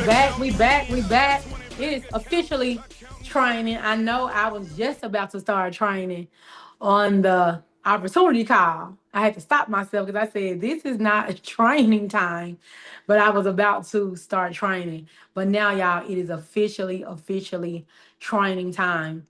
back. We back. We back. It is officially training. I know I was just about to start training on the opportunity call. I had to stop myself because I said this is not a training time, but I was about to start training. But now, y'all, it is officially training time.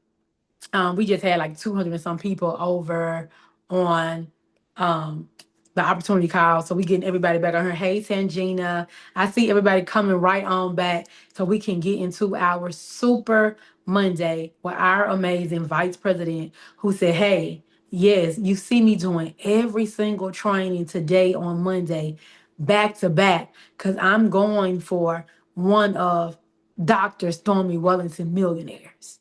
We just had like 200 and some people over on um, the opportunity call. So we getting everybody back on here. Hey, Tangina. I see everybody coming right on back so we can get into our Super Monday with our amazing vice president who said, hey, yes, you see me doing every single training today on Monday, back to back, because I'm going for one of Dr. Stormy Wellington Millionaires.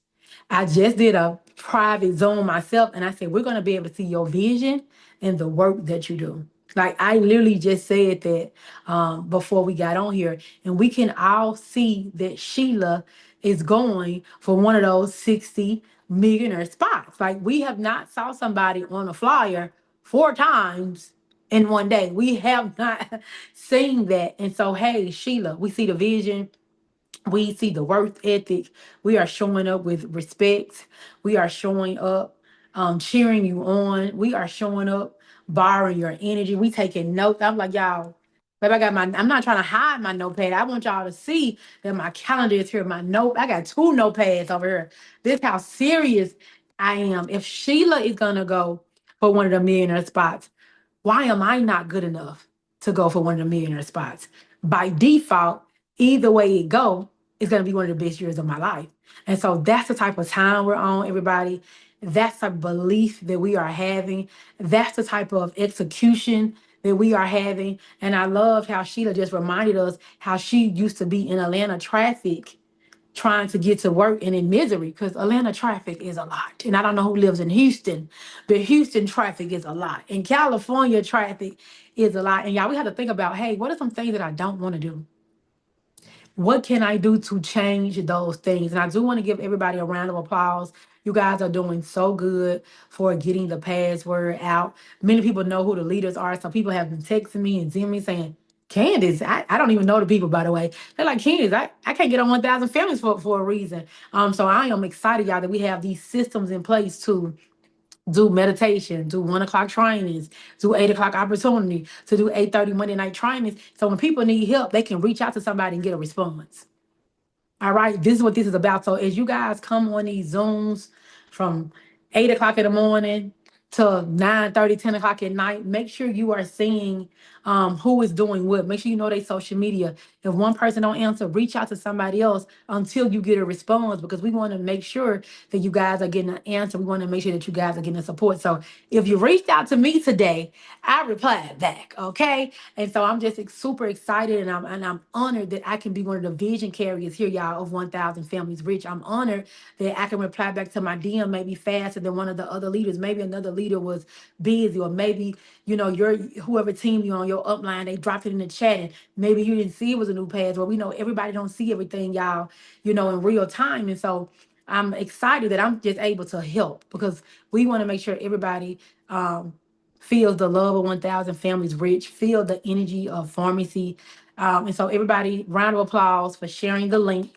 I just did a private Zoom myself, and I said, we're going to be able to see your vision and the work that you do. Like, I literally just said that before we got on here, and we can all see that Sheila is going for one of those 60 millionaire spots. Like, we have not saw somebody on a flyer 4 times in one day. We have not seen that. And so, hey, Sheila, we see the vision, we see the work ethic. We are showing up with respect. We are showing up, cheering you on. We are showing up, borrowing your energy. We taking notes. I'm like, y'all, babe, I got my, I'm not trying to hide my notepad. I want y'all to see that my calendar is here. My note, I got 2 notepads over here. This how serious I am. If Sheila is gonna go for one of the millionaire spots, why am I not good enough to go for one of the millionaire spots? By default, either way it go, it's gonna be one of the best years of my life. And so that's the type of time we're on, everybody. That's the belief that we are having. That's the type of execution that we are having. And I loved how Sheila just reminded us how she used to be in Atlanta traffic trying to get to work and in misery because Atlanta traffic is a lot. And I don't know who lives in Houston, but Houston traffic is a lot. And California traffic is a lot. And y'all, we have to think about, hey, what are some things that I don't want to do? What can I do to change those things? And I do want to give everybody a round of applause. You guys are doing so good for getting the password out. Many people know who the leaders are. So people have been texting me and Zimmy saying, Candace, I don't even know the people, by the way. They're like, Candace, I can't get on 1,000 families for a reason. So I am excited, y'all, that we have these systems in place to do meditation, do 1 o'clock trainings, do 8 o'clock opportunity, to do 8:30 Monday night trainings. So when people need help, they can reach out to somebody and get a response. All right, this is what this is about. So as you guys come on these Zooms from 8 o'clock in the morning to 9:30, 10 o'clock at night, make sure you are seeing who is doing what. Make sure you know their social media. If one person don't answer, reach out to somebody else until you get a response because we want to make sure that you guys are getting an answer. We want to make sure that you guys are getting the support. So if you reached out to me today, I replied back, okay? And so I'm just super excited and I'm honored that I can be one of the vision carriers here, y'all, of 1,000 Families Rich. I'm honored that I can reply back to my DM maybe faster than one of the other leaders. Maybe another leader was busy, or maybe, your whoever team you on your upline, they dropped it in the chat and maybe you didn't see it was a new password. We know everybody don't see everything, y'all, in real time. And so I'm excited that I'm just able to help because we want to make sure everybody feels the love of 1,000 Families Rich, feel the energy of pharmacy. And so everybody, round of applause for sharing the link.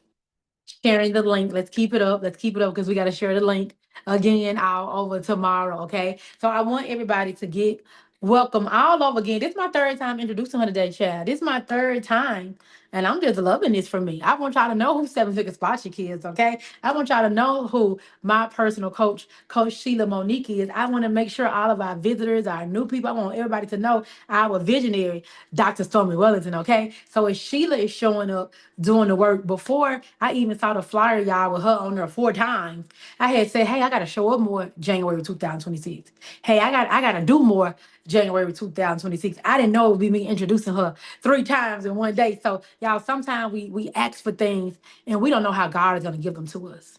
Sharing the link. Let's keep it up. Let's keep it up because we got to share the link again all over tomorrow. Okay. So I want everybody to get welcome all over again. This is my third time introducing her today, Chad. This is my third time. And I'm just loving this for me. I want y'all to know who Seven Figure Spot Your Kids, okay? I want y'all to know who my personal coach, Coach Sheila Monique, is. I want to make sure all of our visitors, our new people, I want everybody to know our visionary, Dr. Stormy Wellington, okay? So if Sheila is showing up doing the work, before I even saw the flyer, y'all, with her on there 4 times, I had said, hey, I got to show up more January 2026. Hey, I got to do more January 2026. I didn't know it would be me introducing her 3 times in one day. So y'all, sometimes we ask for things and we don't know how God is going to give them to us.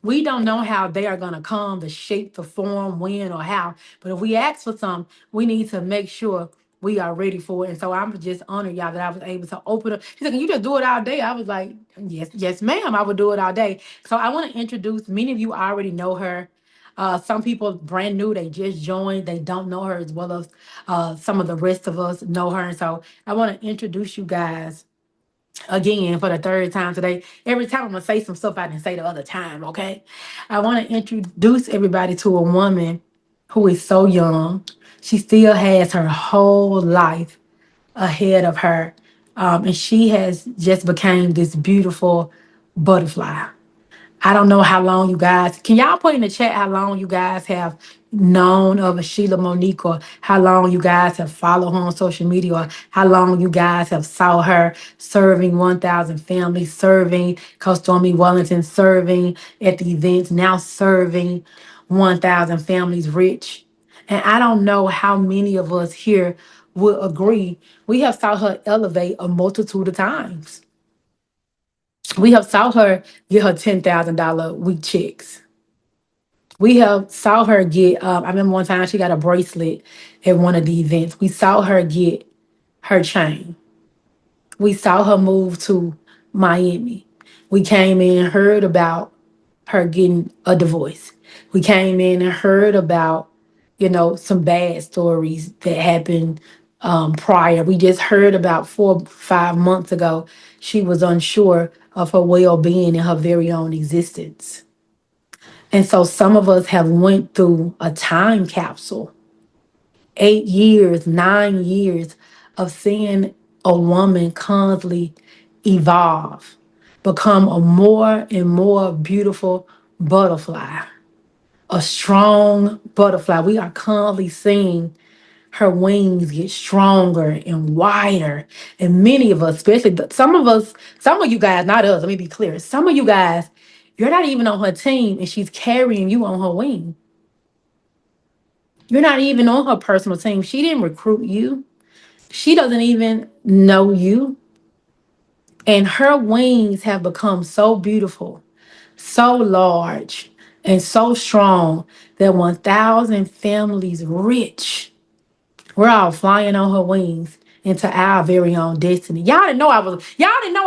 We don't know how they are going to come, the shape, the form, when, or how. But if we ask for some, we need to make sure we are ready for it. And so I'm just honored, y'all, that I was able to open up. She's like, can you just do it all day? I was like, yes, ma'am, I would do it all day. So I want to introduce, many of you already know her. Some people brand new, they just joined, they don't know her as well as some of the rest of us know her. And so I want to introduce you guys again for the third time today. Every time I'm gonna say some stuff I didn't say the other time, okay? I want to introduce everybody to a woman who is so young. She still has her whole life ahead of her. And she has just became this beautiful butterfly. I don't know how long you guys can y'all put in the chat how long you guys have known of a Sheila Monique, or how long you guys have followed her on social media, or how long you guys have saw her serving 1,000 families, serving Stormy Wellington, serving at the events, now serving 1,000 families rich. And I don't know how many of us here would agree. We have saw her elevate a multitude of times. We have saw her get her $10,000 week checks. We have saw her get. I remember one time she got a bracelet at one of the events. We saw her get her chain. We saw her move to Miami. We came in and heard about her getting a divorce. We came in and heard about, some bad stories that happened prior. We just heard about 4 5 months ago, she was unsure of her well-being in her very own existence. And so some of us have went through a time capsule, 8 years, 9 years of seeing a woman constantly evolve, become a more and more beautiful butterfly, a strong butterfly. We are constantly seeing her wings get stronger and wider. And many of us, especially some of us, some of you guys, not us, let me be clear. Some of you guys, you're not even on her team and she's carrying you on her wing. You're not even on her personal team. She didn't recruit you. She doesn't even know you. And her wings have become so beautiful, so large, and so strong that 1,000 families rich. We're all flying on her wings into our very own destiny. Y'all didn't know I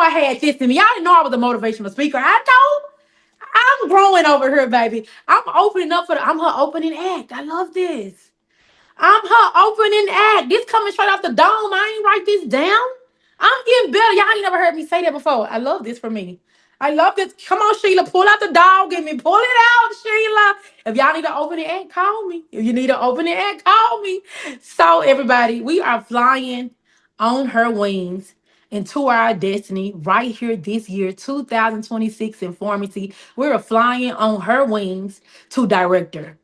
had this in me. Y'all didn't know I was a motivational speaker. I know. I'm growing over here, baby. I'm opening up I'm her opening act. I love this. I'm her opening act. This coming straight off the dome. I ain't write this down. I'm getting better. Y'all ain't never heard me say that before. I love this for me. I love this. Come on, Sheila. Pull out the dog. Get me. Pull it out, Sheila. If y'all need an opening act, call me. If you need an opening act, call me. So, everybody, we are flying on her wings into our destiny right here this year, 2026 in pharmacy. We're flying on her wings to director.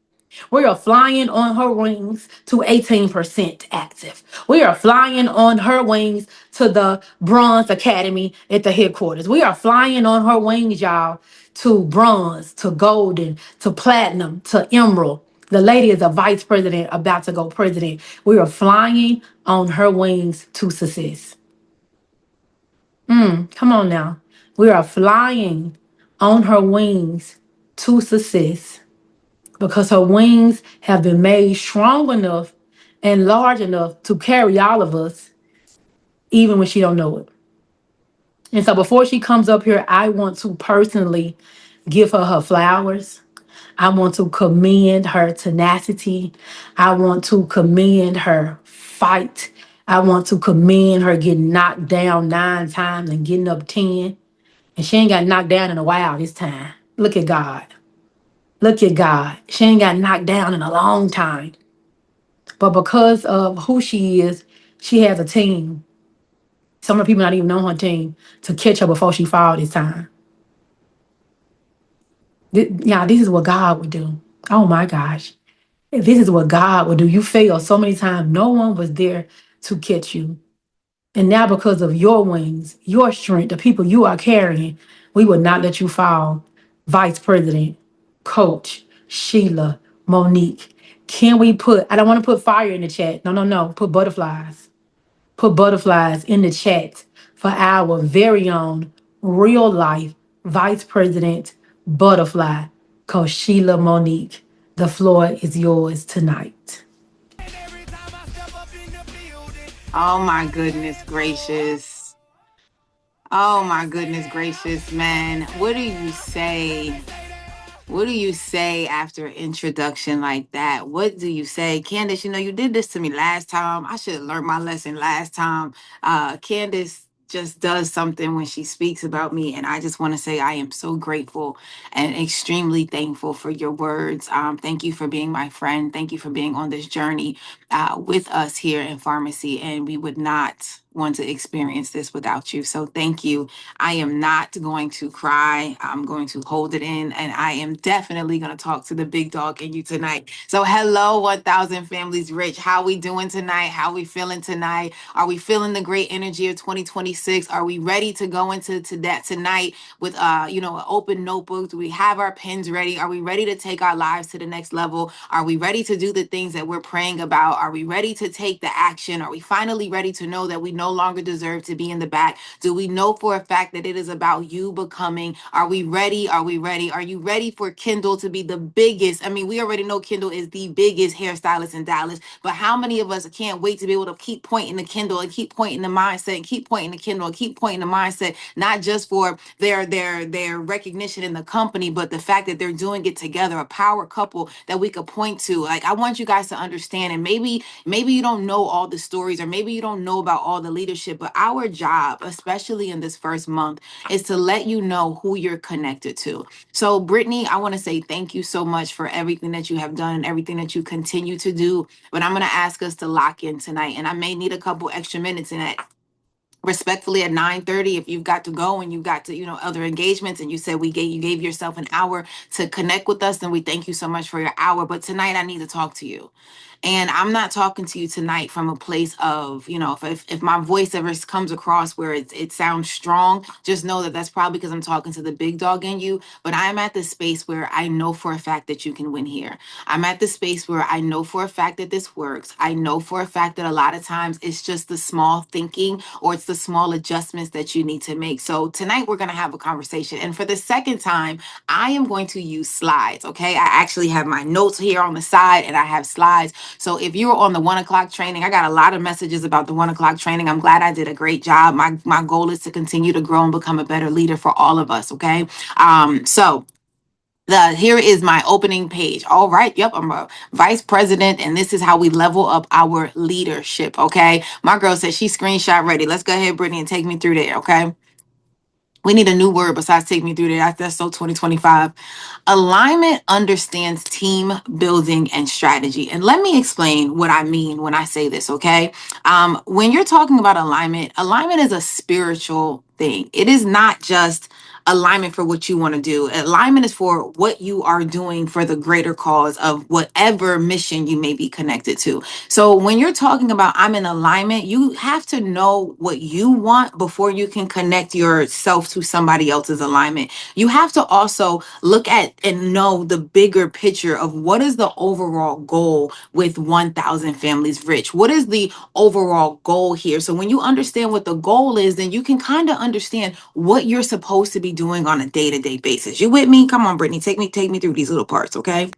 We are flying on her wings to 18% active. We are flying on her wings to the Bronze Academy at the headquarters. We are flying on her wings, y'all, to bronze, to golden, to platinum, to emerald. The lady is a vice president about to go president. We are flying on her wings to success. Come on now. We are flying on her wings to success because her wings have been made strong enough and large enough to carry all of us, even when she don't know it. And so before she comes up here, I want to personally give her flowers. I want to commend her tenacity. I want to commend her fight. I want to commend her getting knocked down 9 times and getting up 10. And she ain't got knocked down in a while this time. Look at God. Look at God. She ain't got knocked down in a long time. But because of who she is, she has a team. Some of the people not even on her team to catch her before she fall this time. Yeah, this is what God would do. Oh my gosh. This is what God would do. You failed so many times. No one was there to catch you. And now, because of your wings, your strength, the people you are carrying, we will not let you fall. Vice President, Coach, Sheila, Monique. Can we I don't want to put fire in the chat. No, no, no. Put butterflies. Put butterflies in the chat for our very own real life Vice President Butterfly, Coach Sheila Monique. The floor is yours tonight. Oh my goodness gracious. Oh my goodness gracious, man. What do you say? What do you say after an introduction like that? What do you say? Candace, you did this to me last time. I should have learned my lesson last time. Candace just does something when she speaks about me. And I just want to say I am so grateful and extremely thankful for your words. Thank you for being my friend. Thank you for being on this journey with us here in pharmacy. And we would not want to experience this without you. So thank you. I am not going to cry. I'm going to hold it in. And I am definitely going to talk to the big dog in you tonight. So hello, 1000 Families Rich. How we doing tonight? How we feeling tonight? Are we feeling the great energy of 2026? Are we ready to go into to that tonight with an open notebook? Do we have our pens ready? Are we ready to take our lives to the next level? Are we ready to do the things that we're praying about? Are we ready to take the action? Are we finally ready to know that we no longer deserve to be in the back? Do we know for a fact that it is about you becoming? Are we ready? Are we ready? Are you ready for Kendall to be the biggest? I mean, we already know Kendall is the biggest hairstylist in Dallas, but how many of us can't wait to be able to keep pointing the Kendall and keep pointing the mindset and keep pointing the Kendall and keep pointing the mindset, not just for their recognition in the company, but the fact that they're doing it together, a power couple that we could point to. Like, I want you guys to understand, and maybe you don't know all the stories, or maybe you don't know about all the leadership, but our job, especially in this first month, is to let you know who you're connected to. So, Brittany, I want to say thank you so much for everything that you have done and everything that you continue to do. But I'm going to ask us to lock in tonight, and I may need a couple extra minutes in it. Respectfully, at 9:30, if you've got to go and you've got to, other engagements, and you said you gave yourself an hour to connect with us, then we thank you so much for your hour. But tonight I need to talk to you. And I'm not talking to you tonight from a place of, if my voice ever comes across where it sounds strong, just know that that's probably because I'm talking to the big dog in you. But I'm at the space where I know for a fact that you can win here. I'm at the space where I know for a fact that this works. I know for a fact that a lot of times it's just the small thinking or it's the small adjustments that you need to make. So tonight we're going to have a conversation. And for the second time, I am going to use slides. Okay. I actually have my notes here on the side and I have slides. So if you were on the 1 o'clock training, I got a lot of messages about the 1 o'clock training. I'm glad I did a great job. My goal is to continue to grow and become a better leader for all of us. Okay. So here is my opening page. All right. Yep. I'm a vice president, and this is how we level up our leadership. Okay. My girl said she's screenshot ready. Let's go ahead, Brittany, and take me through there. Okay. We need a new word besides take me through there. That's so 2025. Alignment understands team building and strategy. And let me explain what I mean when I say this, okay? When you're talking about alignment is a spiritual thing. It is not just alignment for what you want to do. Alignment is for what you are doing for the greater cause of whatever mission you may be connected to. So when you're talking about I'm in alignment, you have to know what you want before you can connect yourself to somebody else's alignment. You have to also look at and know the bigger picture of what is the overall goal with 1000 Families Rich. What is the overall goal here? So when you understand what the goal is, then you can kind of understand what you're supposed to be doing on a day-to-day basis. You with me? Come on, Brittany, take me through these little parts, okay?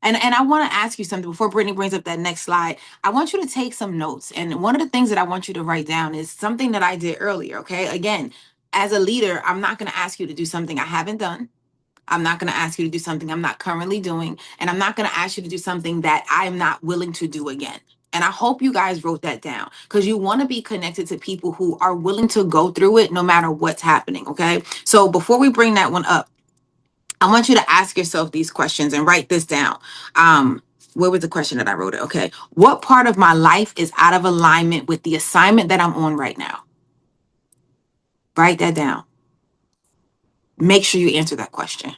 And I want to ask you something before Brittany brings up that next slide. I want you to take some notes. And one of the things that I want you to write down is something that I did earlier, okay? Again, as a leader, I'm not going to ask you to do something I haven't done. I'm not going to ask you to do something I'm not currently doing. And I'm not going to ask you to do something that I'm not willing to do again. And I hope you guys wrote that down because you want to be connected to people who are willing to go through it no matter what's happening. Okay. So before we bring that one up, I want you to ask yourself these questions and write this down. Where was the question that I wrote it? Okay. What part of my life is out of alignment with the assignment that I'm on right now? Write that down. Make sure you answer that question.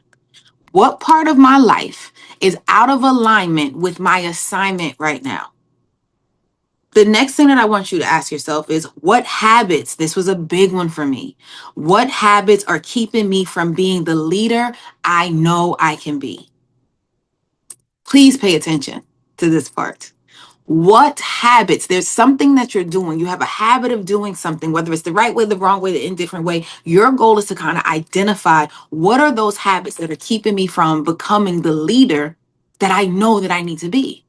What part of my life is out of alignment with my assignment right now? The next thing that I want you to ask yourself is what habits, this was a big one for me, what habits are keeping me from being the leader I know I can be? Please pay attention to this part. What habits, there's something that you're doing. You have a habit of doing something, whether it's the right way, the wrong way, the indifferent way. Your goal is to kind of identify what are those habits that are keeping me from becoming the leader that I know that I need to be.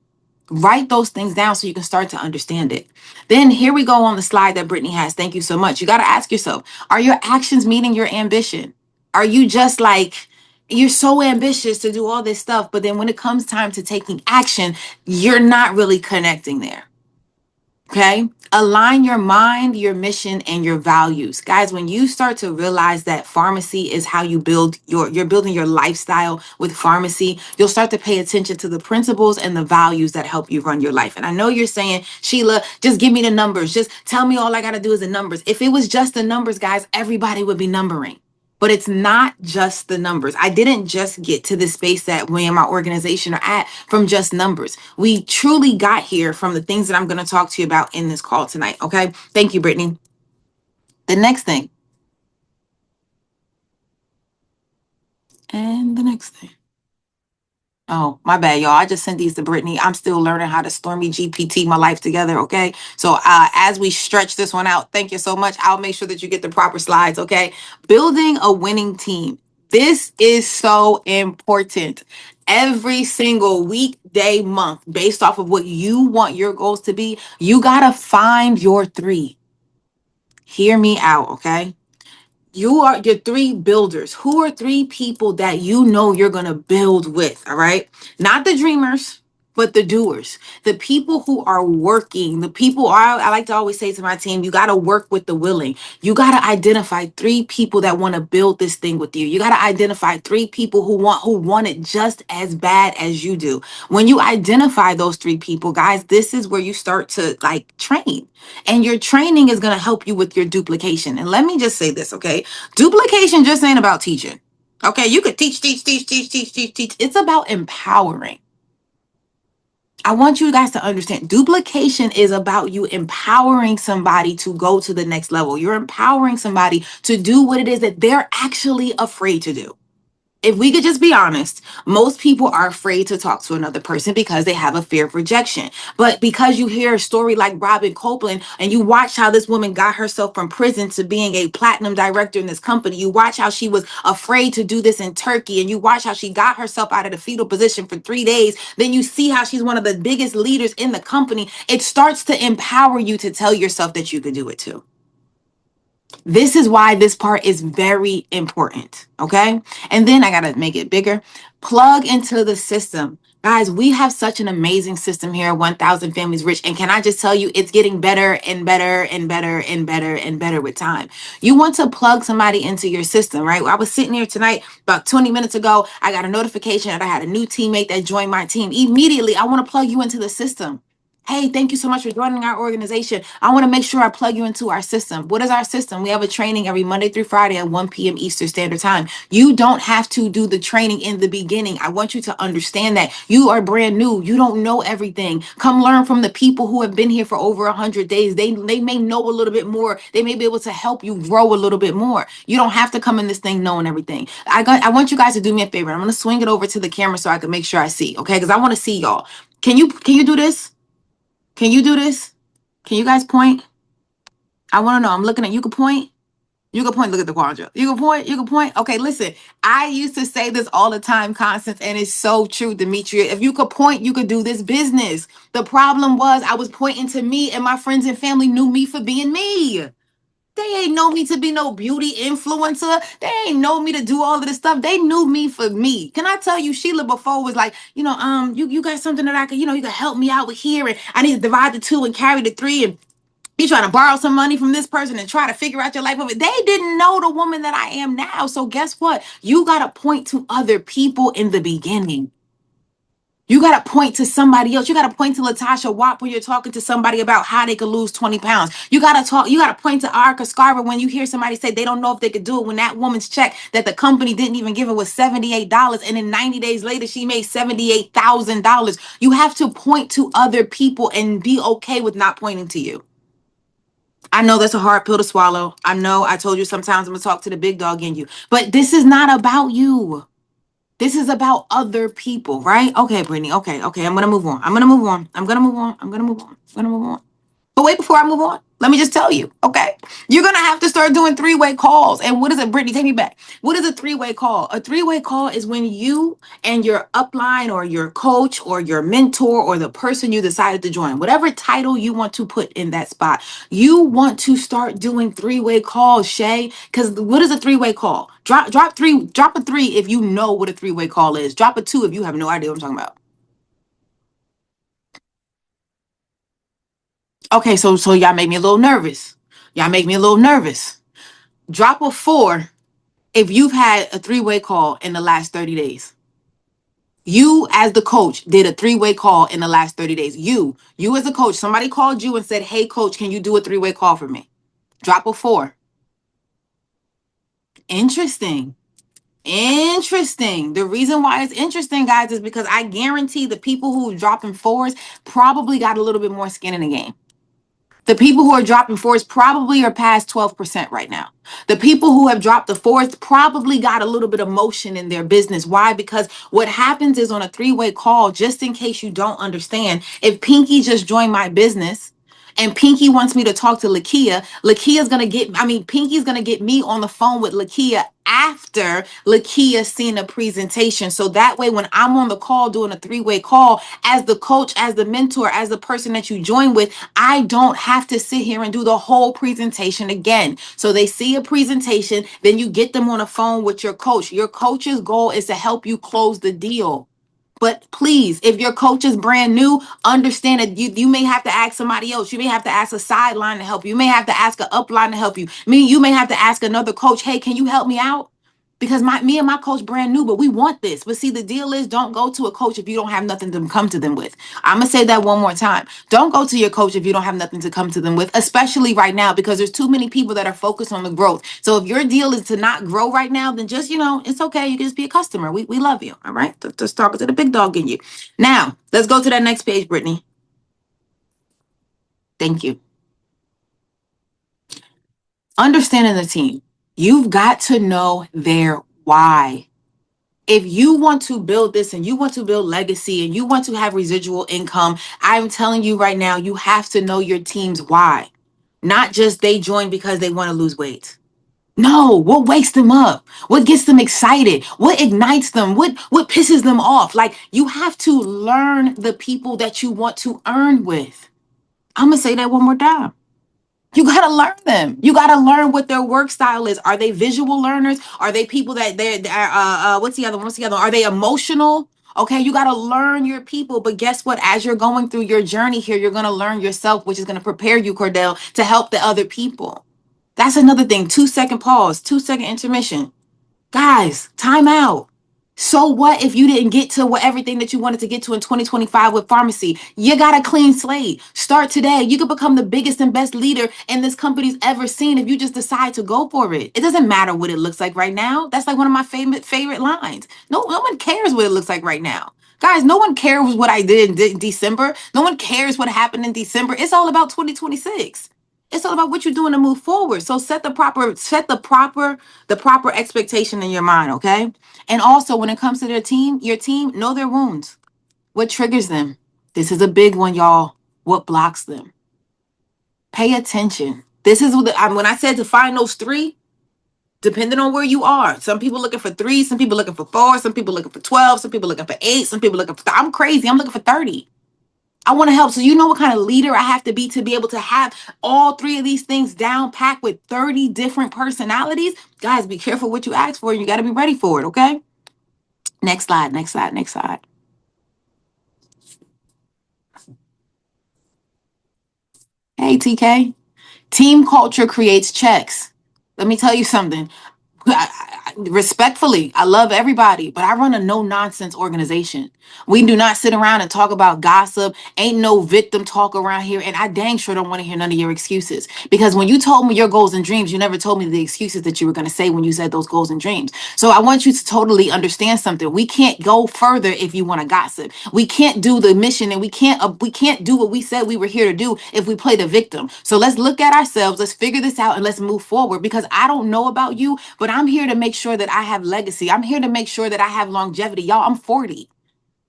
Write those things down so you can start to understand it. Then here we go on the slide that Brittany has. Thank you so much. You got to ask yourself, are your actions meeting your ambition? Are you just like, you're so ambitious to do all this stuff, but then when it comes time to taking action, you're not really connecting there. Okay. Align your mind, your mission, and your values. Guys, when you start to realize that pharmacy is how you build you're building your lifestyle with pharmacy, you'll start to pay attention to the principles and the values that help you run your life. And I know you're saying, Sheila, just give me the numbers. Just tell me all I got to do is the numbers. If it was just the numbers, guys, everybody would be numbering. But it's not just the numbers. I didn't just get to the space that we and my organization are at from just numbers. We truly got here from the things that I'm going to talk to you about in this call tonight. Okay. Thank you, Brittany. The next thing, and the next thing. Oh, my bad, y'all. I just sent these to Brittany. I'm still learning how to Stormy GPT my life together. Okay. So as we stretch this one out, thank you so much. I'll make sure that you get the proper slides. Okay. Building a winning team. This is so important. Every single week, day, month, based off of what you want your goals to be, you got to find your three. Hear me out. Okay. You are your three builders. Who are three people that you know you're going to build with? All right. Not the dreamers, but the doers, the people who are working, the people I like to always say to my team, you got to work with the willing. You got to identify three people that want to build this thing with you. You got to identify three people who want it just as bad as you do. When you identify those three people, guys, this is where you start to like train. And your training is going to help you with your duplication. And let me just say this, okay? Duplication just ain't about teaching. Okay, you could teach, teach, teach, teach, teach, teach, teach. It's about empowering. I want you guys to understand duplication is about you empowering somebody to go to the next level. You're empowering somebody to do what it is that they're actually afraid to do. If we could just be honest, most people are afraid to talk to another person because they have a fear of rejection. But because you hear a story like Robin Copeland and you watch how this woman got herself from prison to being a platinum director in this company, you watch how she was afraid to do this in Turkey, and you watch how she got herself out of the fetal position for 3 days, then you see how she's one of the biggest leaders in the company. It starts to empower you to tell yourself that you could do it too. This is why this part is very important. Okay. And then I got to make it bigger. Plug into the system. Guys, we have such an amazing system here, 1000 Families Rich. And can I just tell you, it's getting better and better and better and better and better with time. You want to plug somebody into your system, right? I was sitting here tonight about 20 minutes ago. I got a notification that I had a new teammate that joined my team. Immediately, I want to plug you into the system. Hey, thank you so much for joining our organization. I want to make sure I plug you into our system. What is our system? We have a training every Monday through Friday at 1 p.m. Eastern Standard Time. You don't have to do the training in the beginning. I want you to understand that you are brand new. You don't know everything. Come learn from the people who have been here for over 100 days. They may know a little bit more. They may be able to help you grow a little bit more. You don't have to come in this thing knowing everything. I want you guys to do me a favor. I'm going to swing it over to the camera so I can make sure I see, okay? Because I want to see y'all. Can you do this? Can you do this? Can you guys point? I want to know. I'm looking at you. Can point. You can point. Look at the quadra. You can point. You can point. Okay, listen. I used to say this all the time, Constance, and it's so true, Demetria. If you could point, you could do this business. The problem was I was pointing to me, and my friends and family knew me for being me. They ain't know me to be no beauty influencer. They ain't know me to do all of this stuff. They knew me for me. Can I tell you, Sheila before was like, you got something that I could, you could help me out with here, and I need to divide the two and carry the three, and you trying to borrow some money from this person and try to figure out your life of it. They didn't know the woman that I am now. So guess what? You got to point to other people in the beginning. You got to point to somebody else. You got to point to Latasha Watt when you're talking to somebody about how they could lose 20 pounds. You got to point to Arca Scarver when you hear somebody say they don't know if they could do it, when that woman's check that the company didn't even give her was $78. And then 90 days later, she made $78,000. You have to point to other people and be okay with not pointing to you. I know that's a hard pill to swallow. I know I told you sometimes I'm going to talk to the big dog in you, but this is not about you. This is about other people, right? Okay, Brittany. Okay. I'm gonna move on. I'm gonna move on. I'm gonna move on. I'm gonna move on. I'm gonna move on. But wait, before I move on, let me just tell you, okay? You're gonna have to start doing three-way calls. And what is it, Brittany? Take me back. What is a three-way call? A three-way call is when you and your upline or your coach or your mentor or the person you decided to join, whatever title you want to put in that spot, you want to start doing three-way calls, Shay. Because what is a three-way call? Drop a three if you know what a three-way call is. Drop a two if you have no idea what I'm talking about. Okay, so y'all make me a little nervous. Y'all make me a little nervous. Drop a 4 if you've had a three-way call in the last 30 days. You as the coach did a three-way call in the last 30 days. You as a coach, somebody called you and said, "Hey coach, can you do a three-way call for me?" Drop a 4. Interesting. Interesting. The reason why it's interesting, guys, is because I guarantee the people who are dropping 4s probably got a little bit more skin in the game. The people who are dropping 4s probably are past 12% right now. The people who have dropped the 4s probably got a little bit of motion in their business. Why? Because what happens is on a three-way call, just in case you don't understand, if Pinky just joined my business and Pinky wants me to talk to Lakia, Pinky's gonna get me on the phone with Lakia after Lakia's seen a presentation. So that way, when I'm on the call doing a three-way call, as the coach, as the mentor, as the person that you join with, I don't have to sit here and do the whole presentation again. So they see a presentation, then you get them on a phone with your coach. Your coach's goal is to help you close the deal. But please, if your coach is brand new, understand that you may have to ask somebody else. You may have to ask a sideline to help you. You may have to ask an upline to help you. You may have to ask another coach, "Hey, can you help me out?" Because me and my coach brand new, but we want this. But see, the deal is, don't go to a coach if you don't have nothing to come to them with. I'm gonna say that one more time. Don't go to your coach if you don't have nothing to come to them with, especially right now, because there's too many people that are focused on the growth. So if your deal is to not grow right now, then just, it's okay. You can just be a customer. We love you. All right. Just talking to the big dog in you. Now, let's go to that next page, Brittany. Thank you. Understanding the team. You've got to know their why. If you want to build this and you want to build legacy and you want to have residual income, I'm telling you right now, you have to know your team's why. Not just they join because they want to lose weight. No, what wakes them up? What gets them excited? What ignites them? What pisses them off? Like, you have to learn the people that you want to earn with. I'm going to say that one more time. You got to learn them. You got to learn what their work style is. Are they visual learners? Are they people that what's the other one? What's the other one? Are they emotional? Okay, you got to learn your people. But guess what? As you're going through your journey here, you're going to learn yourself, which is going to prepare you, Cordell, to help the other people. That's another thing. 2-second pause, 2-second intermission. Guys, time out. So what if you didn't get to everything that you wanted to get to in 2025 with pharmacy? You got a clean slate. Start today. You could become the biggest and best leader in this company's ever seen if you just decide to go for it. It doesn't matter what it looks like right now. That's like one of my favorite lines. No one cares what it looks like right now. Guys, no one cares what I did in December. No one cares what happened in December. It's all about 2026. It's all about what you're doing to move forward. So set the proper expectation in your mind, okay? And also, when it comes to your team, know their wounds. What triggers them? This is a big one, y'all. What blocks them? Pay attention. This is when I said to find those 3, depending on where you are. Some people looking for 3, some people looking for 4, some people looking for 12, some people looking for 8, some people looking for, I'm crazy. I'm looking for 30. I want to help. So you know what kind of leader I have to be able to have all 3 of these things down packed with 30 different personalities? Guys, be careful what you ask for. You got to be ready for it, okay? Next slide, next slide, next slide. Hey, TK. Team culture creates checks. Let me tell you something. Respectfully, I love everybody, but I run a no nonsense organization. We do not sit around and talk about gossip. Ain't no victim talk around here. And I dang sure don't want to hear none of your excuses. Because when you told me your goals and dreams, you never told me the excuses that you were going to say when you said those goals and dreams. So I want you to totally understand something. We can't go further if you want to gossip. We can't do the mission, and we can't do what we said we were here to do if we play the victim. So let's look at ourselves. Let's figure this out and let's move forward, because I don't know about you, but I'm here to make sure that I have legacy. I'm here to make sure that I have longevity. Y'all, I'm 40.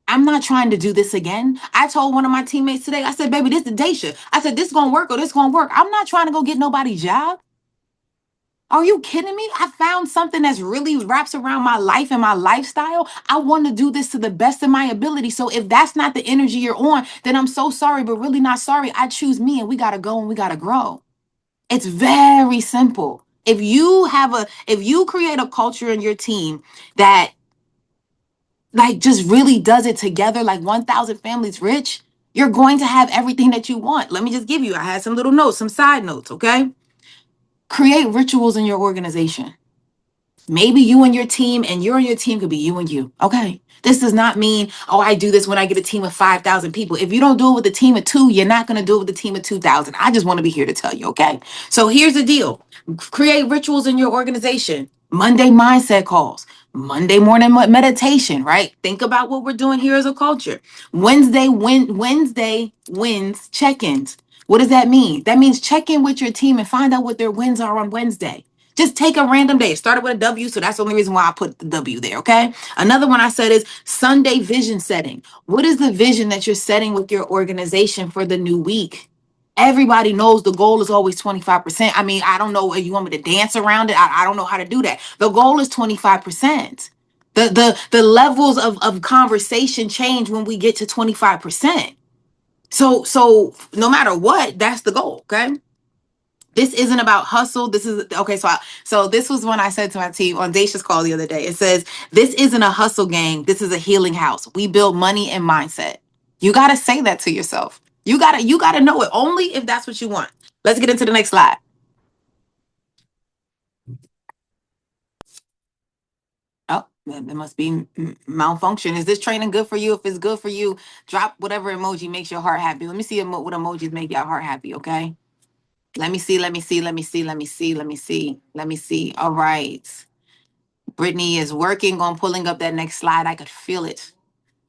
I'm not trying to do this again. I told one of my teammates today, I said, "Baby, this is the day shift." I said, "This is going to work or this going to work." I'm not trying to go get nobody's job. Are you kidding me? I found something that's really wraps around my life and my lifestyle. I want to do this to the best of my ability. So if that's not the energy you're on, then I'm so sorry, but really not sorry. I choose me, and we got to go and we got to grow. It's very simple. If you create a culture in your team that like just really does it together, like 1,000 Families Rich, You're going to have everything that you want. Let me just give you, I had some little notes, some side notes, okay? Create rituals in your organization. Maybe you and your team, and you and your team could be you and you. Okay. This does not mean, oh, I do this when I get a team of 5,000 people. If you don't do it with a team of two, you're not going to do it with a team of 2,000. I just want to be here to tell you. Okay. So here's the deal: create rituals in your organization. Monday mindset calls, Monday morning meditation, right? Think about what we're doing here as a culture. Wednesday wins check-ins. What does that mean? That means check in with your team and find out what their wins are on Wednesday. Just take a random day. It started with a W, so that's the only reason why I put the W there, okay? Another one I said is Sunday vision setting. What is the vision that you're setting with your organization for the new week? Everybody knows the goal is always 25%. I mean, I don't know if you want me to dance around it. I don't know how to do that. The goal is 25%. The levels of conversation change when we get to 25%. So no matter what, that's the goal, okay? This isn't about hustle. This is okay. So this was when I said to my team on Dacia's call the other day. It says, this isn't a hustle game. This is a healing house. We build money and mindset. You gotta say that to yourself. You gotta know it only if that's what you want. Let's get into the next slide. Oh, there must be malfunction. Is this training good for you? If it's good for you, drop whatever emoji makes your heart happy. Let me see what emojis make your heart happy. Okay. Let me see. Let me see. Let me see. Let me see. Let me see. Let me see. All right. Brittany is working on pulling up that next slide. I could feel it.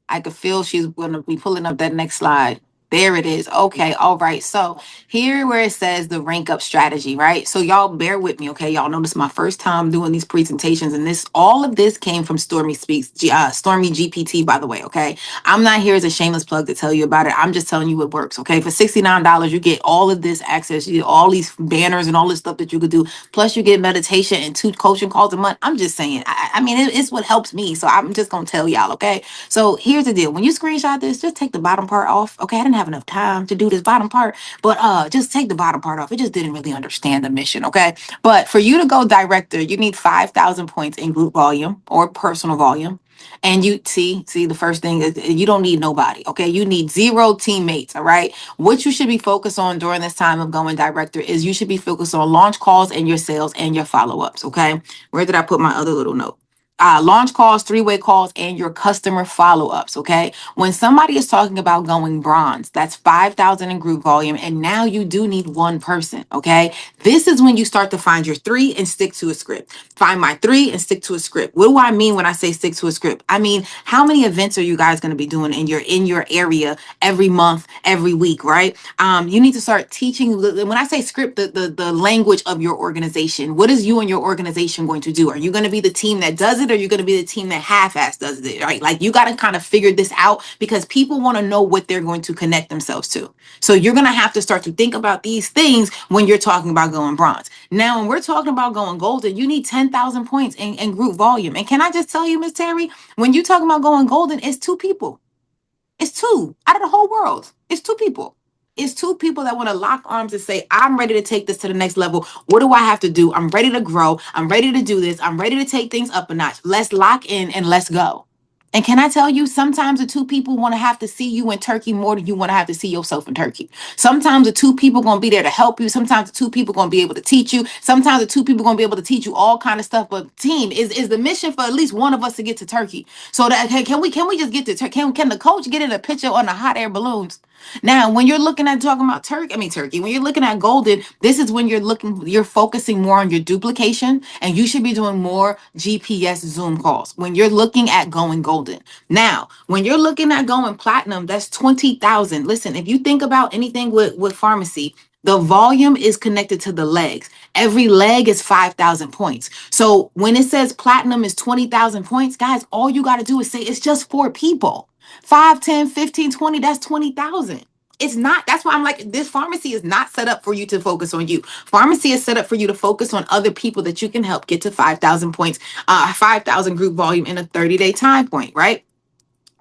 I could feel she's going to be pulling up that next slide. There it is. Okay. All right. So here where it says the rank up strategy, right? So y'all bear with me. Okay. Y'all know this is my first time doing these presentations, and all of this came from Stormy Speaks, Stormy GPT, by the way. Okay. I'm not here as a shameless plug to tell you about it. I'm just telling you what works. Okay. For $69, you get all of this access. You get all these banners and all this stuff that you could do. Plus you get meditation and 2 coaching calls a month. I'm just saying, I mean, it's what helps me. So I'm just going to tell y'all. Okay. So here's the deal. When you screenshot this, just take the bottom part off. Okay, I didn't have enough time to do this bottom part, but just take the bottom part off. It just didn't really understand the mission, okay? But for you to go director, you need 5,000 points in group volume or personal volume. And you see the first thing is you don't need nobody, okay? You need 0 teammates, all right? What you should be focused on during this time of going director is you should be focused on launch calls and your sales and your follow-ups, okay? Where did I put my other little note? Launch calls, 3-way calls, and your customer follow-ups. Okay. When somebody is talking about going bronze, that's 5,000 in group volume. And now you do need one person. Okay. This is when you start to find your 3 and stick to a script. Find my 3 and stick to a script. What do I mean when I say stick to a script? I mean, how many events are you guys going to be doing in your area every month, every week, right? You need to start teaching. When I say script, the language of your organization. What is you and your organization going to do? Are you going to be the team that does it, or are you going to be the team that half-ass does it? Right? Like you got to kind of figure this out because people want to know what they're going to connect themselves to. So you're going to have to start to think about these things when you're talking about going bronze. Now, when we're talking about going golden, you need 10,000 points in group volume. And can I just tell you, Miss Terry, when you're talking about going golden, it's 2 people. It's 2 out of the whole world. It's 2 people. It's 2 people that want to lock arms and say, I'm ready to take this to the next level. What do I have to do? I'm ready to grow. I'm ready to do this. I'm ready to take things up a notch. Let's lock in and let's go. And can I tell you, sometimes the 2 people want to have to see you in Turkey more than you want to have to see yourself in Turkey. Sometimes the 2 people going to be there to help you. Sometimes the 2 people going to be able to teach you. Sometimes the 2 people going to be able to teach you all kind of stuff. But team is the mission for at least one of us to get to Turkey. So that can we just get to Turkey? Can the coach get in a picture on the hot air balloons? Now, when you're looking at talking about Turkey, when you're looking at golden, this is when you're focusing more on your duplication, and you should be doing more GPS Zoom calls when you're looking at going golden. Now, when you're looking at going platinum, that's 20,000. Listen, if you think about anything with pharmacy, the volume is connected to the legs. Every leg is 5,000 points. So when it says platinum is 20,000 points, guys, all you got to do is say it's just 4 people. 5, 10, 15, 20, that's 20,000. It's not, that's why I'm like, this pharmacy is not set up for you to focus on you. Pharmacy is set up for you to focus on other people that you can help get to 5,000 points, 5,000 group volume in a 30-day time point, right?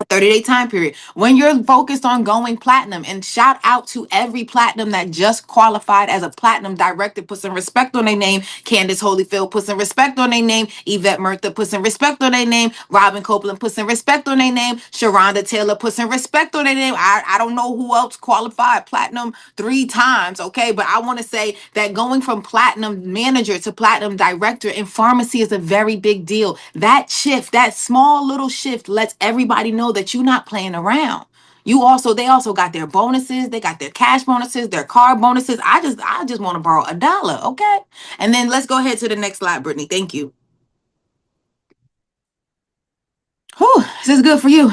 a 30-day time period. When you're focused on going platinum, and shout out to every platinum that just qualified as a platinum director, put some respect on their name. Candace Holyfield, put some respect on their name. Yvette Murtha, put some respect on their name. Robin Copeland, put some respect on their name. Sharonda Taylor, put some respect on their name. I don't know who else qualified platinum 3 times, okay? But I want to say that going from platinum manager to platinum director in pharmacy is a very big deal. That shift, that small little shift, lets everybody know that you're not playing around. They also got their bonuses, they got their cash bonuses, their car bonuses. I just want to borrow $1, okay? And then let's go ahead to the next slide, Brittany. Thank you. Whew, this is good for you.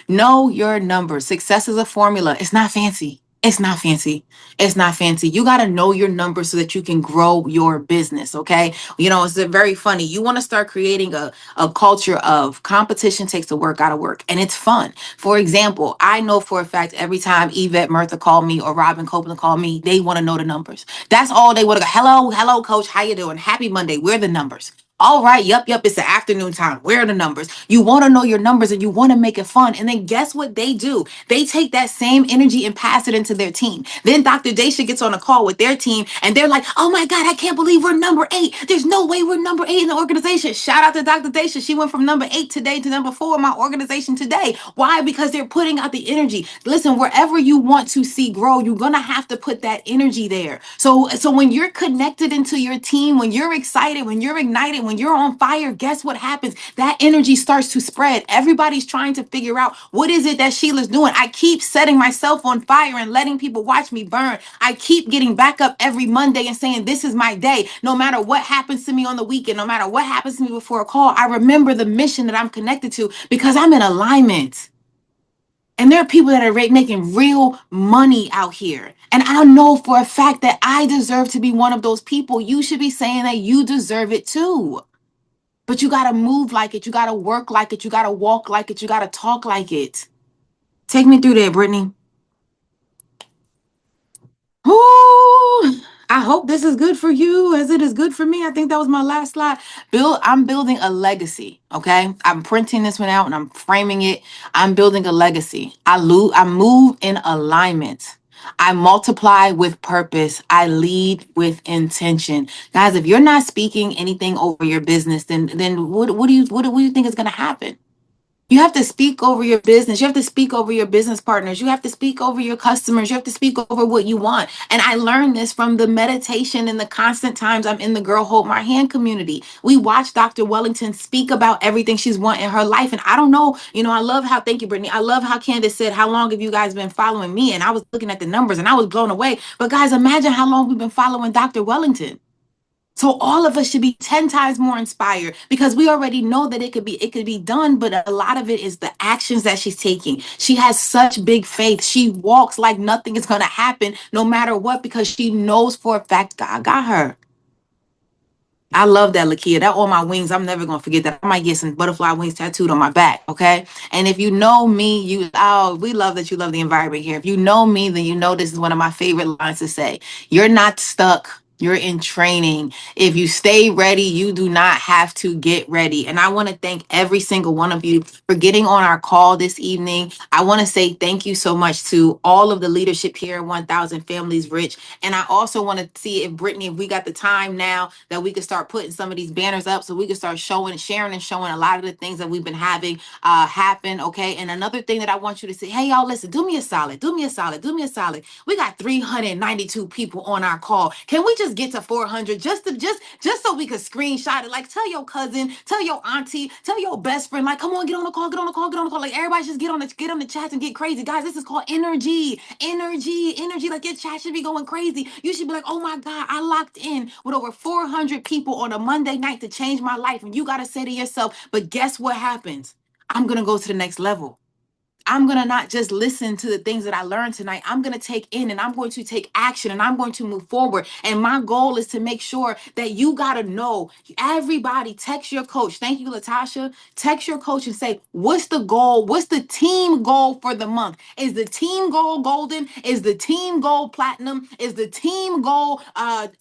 Know your numbers. Success is a formula. It's not fancy. It's not fancy. It's not fancy. You got to know your numbers so that you can grow your business. Okay. It's very funny. You want to start creating a culture of competition takes the work out of work, and it's fun. For example, I know for a fact every time Yvette Murtha called me or Robin Copeland called me, they want to know the numbers. That's all they want to go. Hello, hello, coach. How you doing? Happy Monday. Where are the numbers? All right, yep, it's the afternoon time. Where are the numbers? You want to know your numbers and you want to make it fun. And then guess what they do? They take that same energy and pass it into their team. Then Dr. Daisha gets on a call with their team and they're like, oh my God, I can't believe we're number 8. There's no way we're number 8 in the organization. Shout out to Dr. Daisha. She went from number 8 today to number 4 in my organization today. Why? Because they're putting out the energy. Listen, wherever you want to see grow, you're going to have to put that energy there. So when you're connected into your team, when you're excited, when you're ignited, when you're on fire, guess what happens? That energy starts to spread. Everybody's trying to figure out what is it that Sheila's doing. I keep setting myself on fire and letting people watch me burn. I keep getting back up every Monday and saying, this is my day. No matter what happens to me on the weekend, no matter what happens to me before a call, I remember the mission that I'm connected to because I'm in alignment. And there are people that are making real money out here. And I know for a fact that I deserve to be one of those people. You should be saying that you deserve it too. But you got to move like it. You got to work like it. You got to walk like it. You got to talk like it. Take me through there, Brittany. Ooh, I hope this is good for you as it is good for me. I think that was my last slide. I'm building a legacy. Okay. I'm printing this one out and I'm framing it. I'm building a legacy. I move in alignment. I multiply with purpose. I lead with intention. Guys, if you're not speaking anything over your business, then what do you think is gonna happen? You have to speak over your business. You have to speak over your business partners. You have to speak over your customers. You have to speak over what you want. And I learned this from the meditation and the constant times I'm in the Girl Hold My Hand community. We watch Dr. Wellington speak about everything she's want in her life. And I don't know, I love how, thank you, Brittany. I love how Candace said, how long have you guys been following me? And I was looking at the numbers and I was blown away. But guys, imagine how long we've been following Dr. Wellington. So all of us should be 10 times more inspired because we already know that it could be done, but a lot of it is the actions that she's taking. She has such big faith. She walks like nothing is going to happen no matter what because she knows for a fact God got her. I love that, Lakia. That on my wings. I'm never gonna forget that. I might get some butterfly wings tattooed on my back. Okay. And if you know me, we love that you love the environment here. If you know me, then you know this is one of my favorite lines to say. You're not stuck. You're in training. If you stay ready, you do not have to get ready. And I want to thank every single one of you for getting on our call this evening. I want to say thank you so much to all of the leadership here, 1000 Families Rich. And I also want to see if Brittany, if we got the time now that we could start putting some of these banners up so we can start sharing and showing a lot of the things that we've been having happen. Okay. And another thing that I want you to say, hey, y'all, listen, do me a solid. We got 392 people on our call. Can we just get to 400 just so we could screenshot it? Like, tell your cousin, tell your auntie, tell your best friend, like, come on, get on the call. Like, everybody just get on the chats and get crazy. Guys, this is called energy. Like, your chat should be going crazy. You should be like, oh my God, I locked in with over 400 people on a Monday night to change my life. And you got to say to yourself, but guess what happens? I'm going to go to the next level. I'm going to not just listen to the things that I learned tonight. I'm going to take in and I'm going to take action and I'm going to move forward. And my goal is to make sure that you got to know, everybody text your coach. Thank you, Latasha. Text your coach and say, what's the goal? What's the team goal for the month? Is the team goal golden? Is the team goal platinum? Is the team goal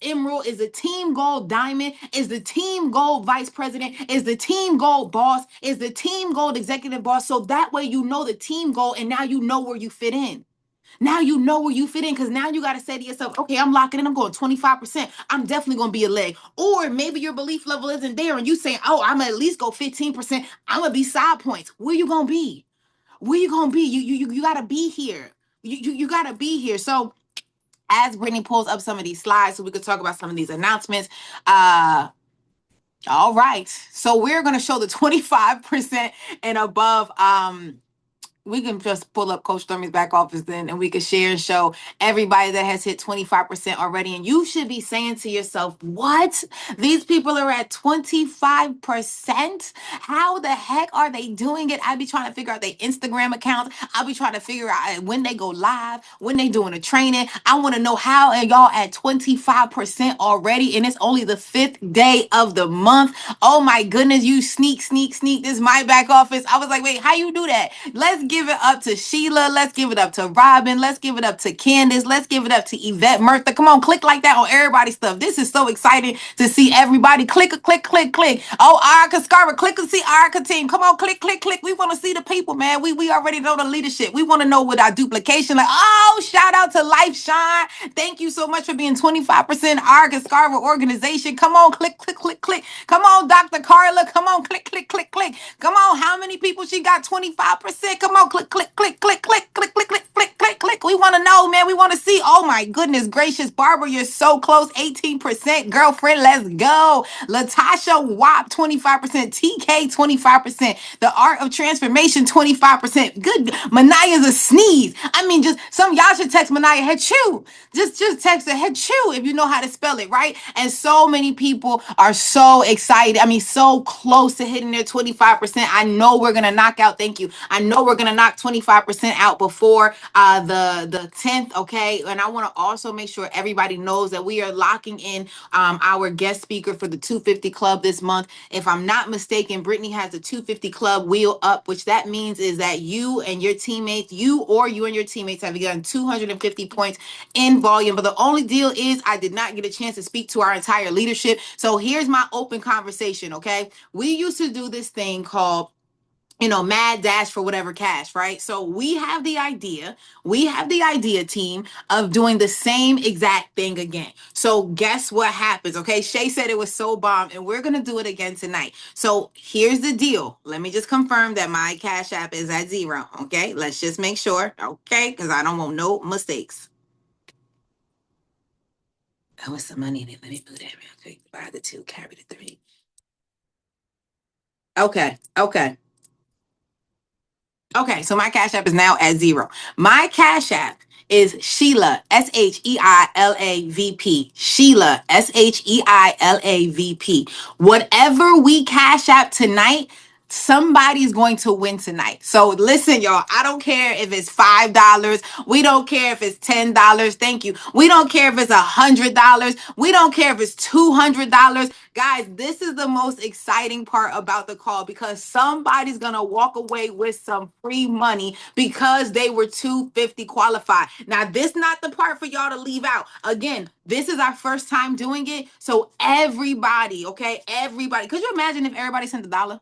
emerald? Is the team goal diamond? Is the team goal vice president? Is the team goal boss? Is the team goal executive boss? So that way you know the team goal and now you know where you fit in. Now you know where you fit in because now you got to say to yourself, okay, I'm locking in. I'm going 25%. I'm definitely going to be a leg. Or maybe your belief level isn't there and you saying, oh, I'm going to at least go 15%. I'm going to be side points. Where you going to be? Where you going to be? You got to be here. You got to be here. So as Brittany pulls up some of these slides so we could talk about some of these announcements, all right. So we're going to show the 25% and above we can just pull up Coach Stormy's back office then and we can share and show everybody that has hit 25% already. And you should be saying to yourself, what? These people are at 25%? How the heck are they doing it? I'd be trying to figure out their Instagram accounts. I'll be trying to figure out when they go live, when they doing a training. I want to know how are y'all at 25% already. And it's only the 5th day of the month. Oh my goodness, you sneak. This is my back office. I was like, wait, how you do that? Let's give it up to Sheila. Let's give it up to Robin. Let's give it up to Candace. Let's give it up to Yvette Murtha. Come on, click like that on everybody's stuff. This is so exciting to see everybody. Click. Oh, Erica Scarver, click and see Erica team. Come on, click. We want to see the people, man. We already know the leadership. We want to know what our duplication. Like, oh, shout out to Life Shine. Thank you so much for being 25% Erica Scarver organization. Come on, click. Come on, Dr. Carla. Come on, click. Come on, how many people she got 25%? Come on, click. We want to know, man. We want to see. Oh my goodness gracious, Barbara, you're so close. 18%. Girlfriend, let's go. Latasha Wap, 25%. TK, 25%. The Art of Transformation, 25%. Good. Manaya's a sneeze. I mean, just some y'all should text Manaya Hechu. Just text her Hechu if you know how to spell it, right? And so many people are so excited. I mean, so close to hitting their 25%. I know we're gonna knock out. Thank you. I know we're gonna knock 25% out before the 10th. Okay. And I want to also make sure everybody knows that we are locking in our guest speaker for the 250 Club this month. If I'm not mistaken, Brittany has the 250 Club wheel up, which that means is that you and your teammates, you and your teammates have gotten 250 points in volume. But the only deal is I did not get a chance to speak to our entire leadership. So here's my open conversation. Okay. We used to do this thing called mad dash for whatever cash, right? So we have the idea team of doing the same exact thing again. So guess what happens? Okay. Shay said it was so bomb and we're going to do it again tonight. So here's the deal. Let me just confirm that my cash app is at 0. Okay. Let's just make sure. Okay. Cause I don't want no mistakes. Oh, what's the money in it? Let me move that real quick. Buy the 2, carry the 3. Okay. So my cash app is now at 0. My cash app is Sheila, SHEILA VP. Sheila, SHEILA VP. Whatever we cash app tonight, somebody's going to win tonight. So listen, y'all, I don't care if it's $5. We don't care if it's $10. Thank you. We don't care if it's $100. We don't care if it's $200. Guys, this is the most exciting part about the call because somebody's going to walk away with some free money because they were 250 qualified. Now, this not the part for y'all to leave out. Again, this is our first time doing it. So everybody, okay, everybody. Could you imagine if everybody sent $1?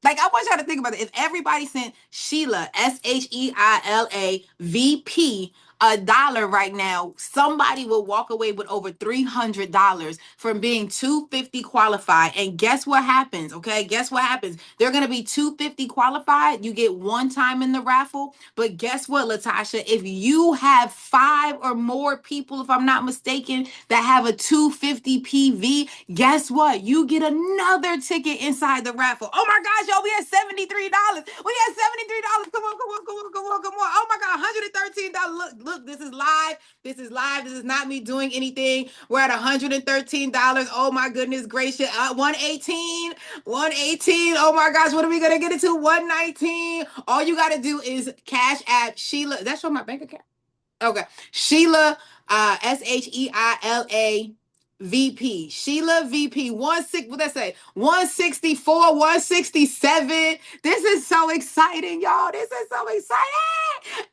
Like, I want y'all to think about it. If everybody sent Sheila, SHEILA VP, $1 right now, somebody will walk away with over $300 from being 250 qualified. And guess what happens? Okay, guess what happens? They're going to be 250 qualified. You get one time in the raffle. But guess what, Latasha? If you have 5 or more people, if I'm not mistaken, that have a 250 PV, guess what? You get another ticket inside the raffle. Oh my gosh, y'all, we had $73. We had $73. Come on. Oh my God, $113. Look, this is live. This is live. This is not me doing anything. We're at $113. Oh my goodness gracious. 118. 118. Oh my gosh. What are we gonna get into? 119. All you gotta do is Cash App Sheila. That's from my bank account. Okay. Sheila, Sheila VP. Sheila VP. What that say? 164, 167. This is so exciting, y'all. This is so exciting.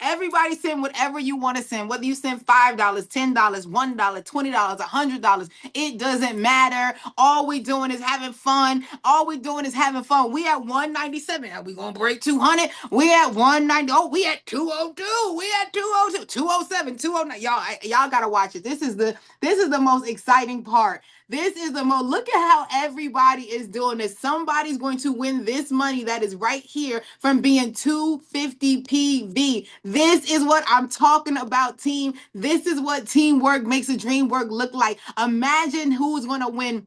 Everybody send whatever you want to send. Whether you send $5, $10, $1, $20, $100. It doesn't matter. All we doing is having fun. All we doing is having fun. We at 197. Are we gonna break 200? We at 190. Oh, we at 202. We at 202. 207, 209. Y'all gotta watch it. This is the most exciting part. This is the most, look at how everybody is doing this. Somebody's going to win this money that is right here from being 250 PV. This is what I'm talking about, team. This is what teamwork makes a dream work look like. Imagine who's going to win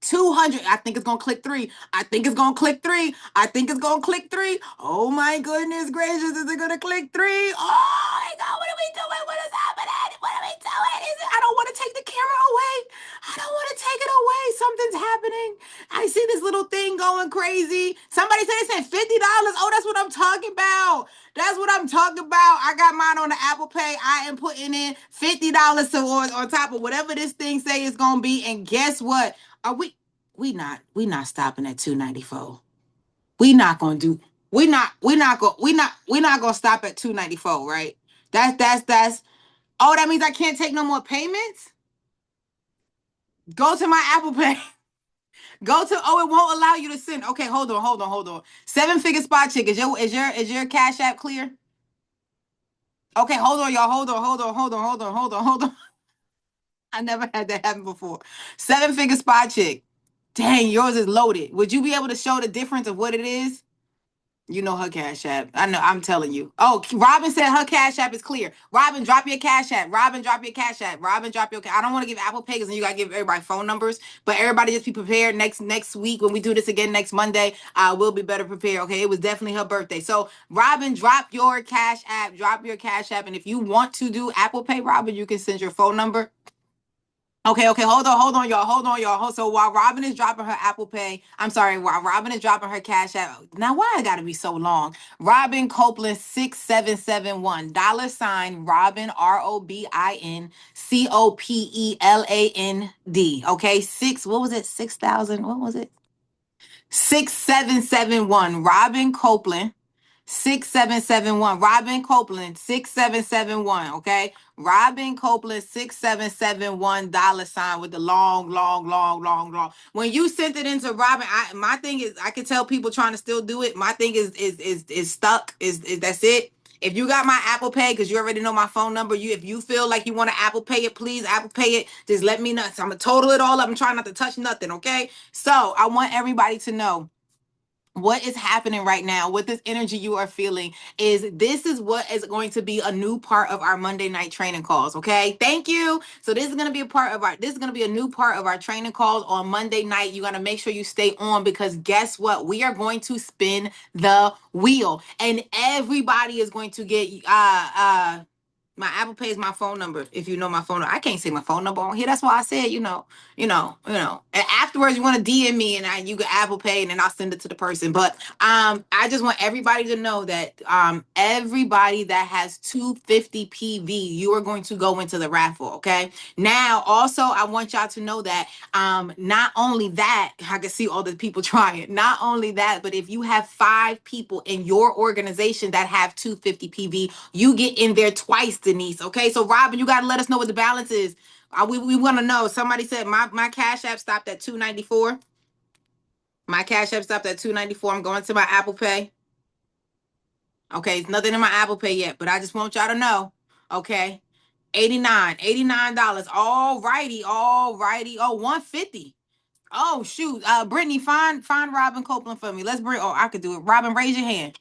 200. I think it's gonna click three. I think it's gonna click three. I think it's gonna click three. Oh my goodness gracious, is it gonna click three? Oh my god, what are we doing? What is happening? What are we doing? I don't want to take the camera away. I don't want to take it away. Something's happening. I see this little thing going crazy. Somebody said it said $50. Oh, that's what I'm talking about. That's what I'm talking about. I got mine on the Apple Pay. I am putting in $50 on top of whatever this thing say it's gonna be. And guess what? Are we not stopping at 294. We not gonna do we not gonna stop at 294, right? That's oh, that means I can't take no more payments? Go to my Apple Pay. It won't allow you to send. Okay, hold on. Seven figure spot chick. Is your Cash App clear? Okay, hold on, y'all. Hold on. I never had that happen before. Seven figure spot chick. Dang, yours is loaded. Would you be able to show the difference of what it is? You know her Cash App. I know, I'm telling you. Oh, Robin said her Cash App is clear. Robin, drop your Cash App. Robin, drop your Cash App. Robin, drop your. I don't want to give Apple Pay because then you gotta give everybody phone numbers. But everybody just be prepared. Next week when we do this again next Monday, we'll be better prepared. Okay, it was definitely her birthday. So Robin, drop your Cash App. Drop your Cash App. And if you want to do Apple Pay, Robin, you can send your phone number. Okay, hold on, y'all. So while Robin is dropping her Apple Pay, I'm sorry, while Robin is dropping her Cash App. Now, why I gotta be so long? Robin Copeland 6771 $ Robin ROBIN COPELAND. Okay, what was it? 6,000. What was it? 6771 Robin Copeland 6771. Robin Copeland 6771. Okay. Robin Copeland 6771 $ with the long. When you sent it into Robin, my thing is I can tell people trying to still do it. My thing is stuck. Is that's it. If you got my Apple Pay, because you already know my phone number, if you feel like you want to Apple Pay it, please Apple Pay it. Just let me know. So I'm gonna total it all up. I'm trying not to touch nothing. Okay. So I want everybody to know what is happening right now with this energy you are feeling is what is going to be a new part of our Monday night training calls. Okay, thank you. So this is going to be a new part of our training calls on Monday night. You got to make sure you stay on, because guess what, we are going to spin the wheel and everybody is going to get my Apple Pay is my phone number. If you know my phone number, I can't say my phone number on here. That's why I said, And afterwards, you want to DM me and you can Apple Pay, and then I'll send it to the person. But I just want everybody to know that everybody that has 250 PV, you are going to go into the raffle. Okay. Now, also, I want y'all to know that not only that, I can see all the people trying. Not only that, but if you have 5 people in your organization that have 250 PV, you get in there twice, Denise. Okay, so Robin, you got to let us know what the balance is. We want to know. Somebody said my Cash App stopped at 294. My Cash App stopped at 294. I'm going to my Apple Pay. Okay, it's nothing in my Apple Pay yet, but I just want y'all to know. Okay, $89. All righty. Oh, 150. Oh shoot. Brittany, find Robin Copeland for me. Let's bring. Oh, I could do it. Robin, raise your hand.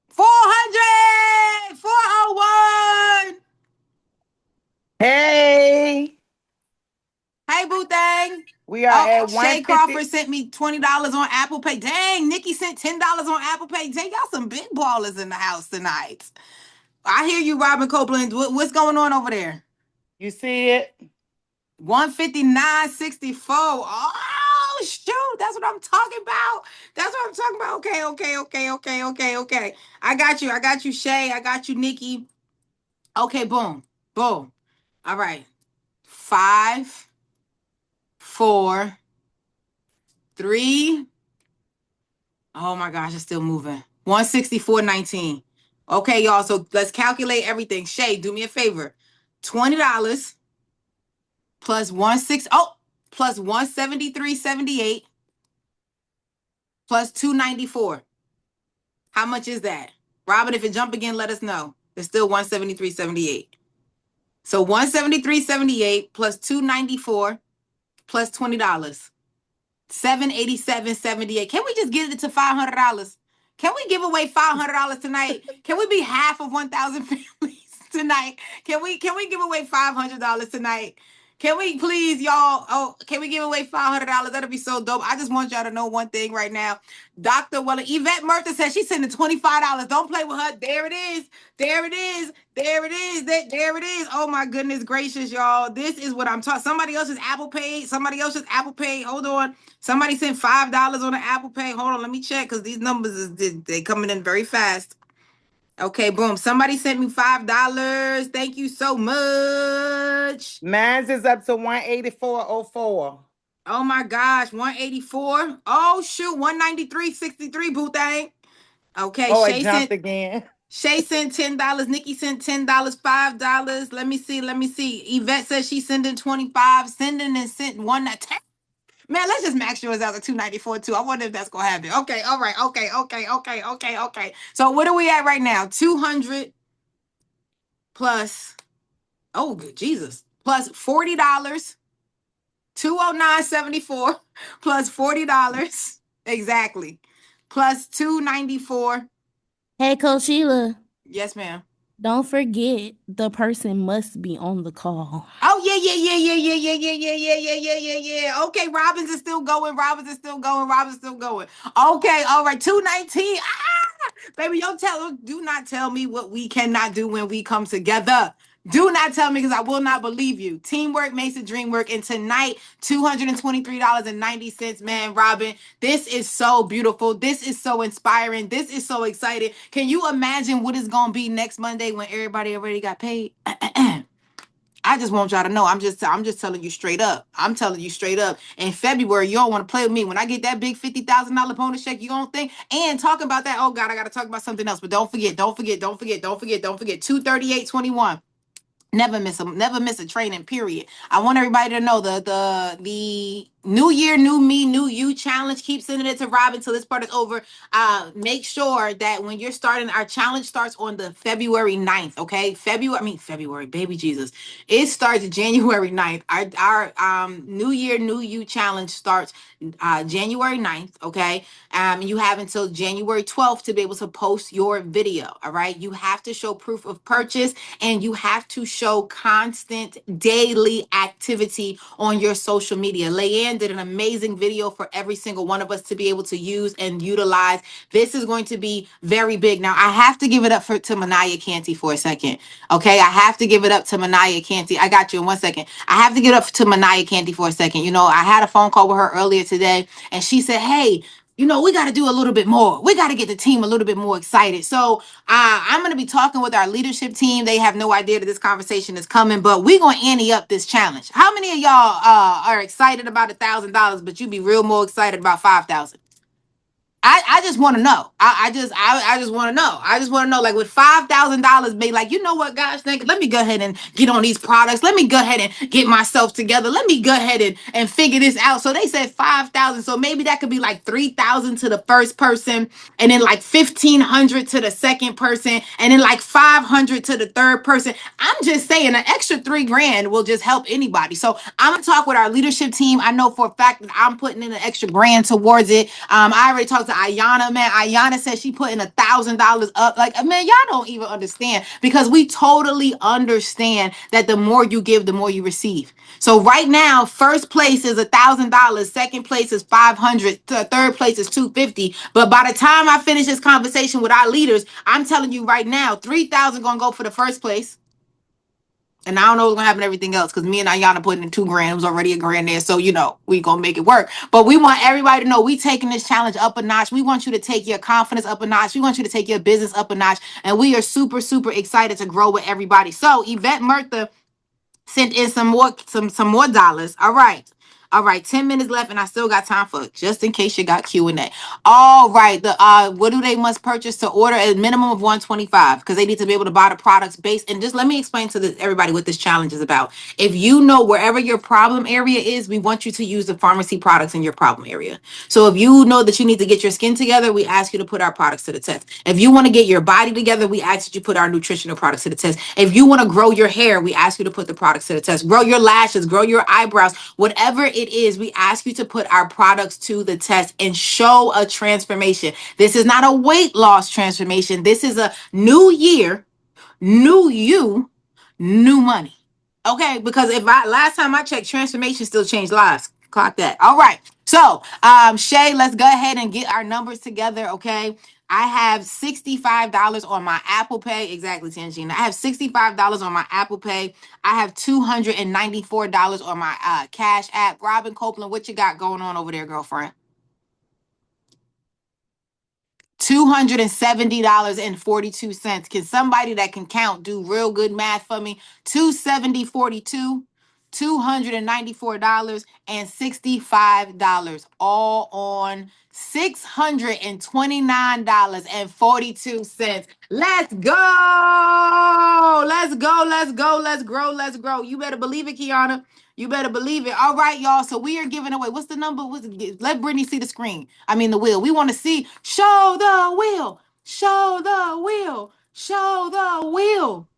400. 401. Hey, Hey, Boo Thang. we are Oh, at Shay 150. Crawford sent me $20 on Apple Pay. Dang, Nikki sent $10 on Apple Pay. Dang, y'all some big ballers in the house tonight. I hear you, Robin Copeland. What's going on over there? You see it? 159.64. Oh, shoot. That's what I'm talking about. That's what I'm talking about. Okay, okay, okay, okay, okay, okay. I got you. I got you, Shay. I got you, Nikki. Okay, boom. Boom. All right. 5, 4, 3. Oh my gosh, it's still moving. 164.19. Okay, y'all. So let's calculate everything. Shay, do me a favor. $20 plus 16. Oh, plus 173.78 plus 294. How much is that? Robin, if it jump again, let us know. It's still 173.78. So 173.78 plus 294 plus $20. 787.78. Can we just get it to $500? Can we give away $500 tonight? Can we be half of 1,000 families tonight? Can we give away $500 tonight? Can we please, y'all? Oh, can we give away $500? That'll be so dope. I just want y'all to know one thing right now. Dr. Well, Yvette Murtha says she's sending $25. Don't play with her. There it is. There it is. There it is. There it is. Oh my goodness gracious, y'all. This is what I'm talking. Somebody else's Apple Pay. Somebody else's Apple Pay. Hold on. Somebody sent $5 on the Apple Pay. Hold on, let me check because these numbers they coming in very fast. Okay, boom. Somebody sent me $5. Thank you so much. Mine's is up to 184.04. Oh my gosh, 184. Oh shoot, 193.63. Boo thing. Okay, Oh, it jumped again. Shay sent $10. Nikki sent $10. $5. Let me see. Let me see. Yvette says she's sending 25. Sending and sent one at 10. Man, let's just max yours out to 294 too. I wonder if that's gonna happen. Okay, all right, okay, okay, okay, okay, okay. So what are we at right now? 200 plus, oh good Jesus, plus $40, 209.74 plus $40. Exactly. Plus 294. Hey, Coach Sheila, Yes, ma'am. don't forget the person must be on the call. Oh yeah. Okay, Robbins is still going. Robbins is still going. Robbins is still going. Okay, all right. 219. Baby, do not tell me what we cannot do when we come together. Do not tell me because I will not believe you. Teamwork makes the dream work. And tonight, $223.90, man, Robin. This is so beautiful. This is so inspiring. This is so exciting. Can you imagine what it's gonna be next Monday when everybody already got paid? I just want y'all to know. I'm just telling you straight up. I'm telling you straight up. In February, you don't want to play with me. When I get that big $50,000 bonus check, you don't think. And talking about that. Oh God, I gotta talk about something else. But don't forget. 238.21. Never miss a training, period. I want everybody to know the new year, new me, new you challenge. Keep sending it to Robin till this part is over. Make sure that when you're starting, our challenge starts on the February 9th. Okay. February, baby Jesus. It starts January 9th. Our new year, new you challenge starts January 9th. Okay. You have until January 12th to be able to post your video. All right. You have to show proof of purchase and you have to show constant daily activity on your social media. Leanne did an amazing video for every single one of us to be able to use and utilize. This is going to be very big. Now, I have to give it up to Manaya Canty for a second. Okay, I have to give it up to Manaya Canty. I got you in 1 second. I have to give it up to Manaya Canty for a second. You know, I had a phone call with her earlier today, and she said, "Hey, we got to do a little bit more. We got to get the team a little bit more excited." So I'm going to be talking with our leadership team. They have no idea that this conversation is coming, but we're going to ante up this challenge. How many of y'all are excited about $1,000, but you be real more excited about 5,000? I just want to know. I just want to know. I just want to know, like, with $5,000, be like, you know what, guys, think, let me go ahead and get on these products. Let me go ahead and get myself together. Let me go ahead and figure this out. So they said 5,000. So maybe that could be like 3,000 to the first person, and then like 1,500 to the second person, and then like 500 to the third person. I'm just saying, an extra $3,000 will just help anybody. So I'm gonna talk with our leadership team. I know for a fact that I'm putting in an extra grand towards it. I already talked to to Ayana, man. Ayana said she putting $1,000 up. Like, man, y'all don't even understand, because we totally understand that the more you give, the more you receive. So right now, first place is $1,000, second place is 500, third place is 250. But by the time I finish this conversation with our leaders, I'm telling you right now, 3,000 gonna go for the first place. And I don't know what's gonna happen to everything else, because me and Ayana putting in $2,000. It was already $1,000 there. So we gonna make it work. But we want everybody to know we taking this challenge up a notch. We want you to take your confidence up a notch. We want you to take your business up a notch. And we are super, super excited to grow with everybody. So Yvette Murtha sent in some more dollars. All right. All right, 10 minutes left, and I still got time for just in case you got Q&A. All right, what do they must purchase to order? A minimum of 125, because they need to be able to buy the products based. And just let me explain to everybody what this challenge is about. If you know wherever your problem area is, we want you to use the pharmacy products in your problem area. So if you know that you need to get your skin together, we ask you to put our products to the test. If you want to get your body together, we ask that you put our nutritional products to the test. If you want to grow your hair, we ask you to put the products to the test. Grow your lashes, grow your eyebrows, whatever it is, we ask you to put our products to the test and show a transformation. This is not a weight loss transformation. This is a new year, new you, new money. Okay, because if I last time I checked, transformation still changed lives. Clock that. All right. So, Shay, let's go ahead and get our numbers together. Okay. I have $65 on my Apple Pay. Exactly, Tangina. I have $65 on my Apple Pay. I have $294 on my Cash App. Robin Copeland, what you got going on over there, girlfriend? $270.42. Can somebody that can count do real good math for me? 270.42, $294.65, all on $629.42. Let's go. Let's go. Let's go. Let's grow. Let's grow. You better believe it, Kiana. You better believe it. All right, y'all. So we are giving away. What's the number? Let Brittany see the screen. I mean, the wheel. We want to see. Show the wheel. Show the wheel. Show the wheel.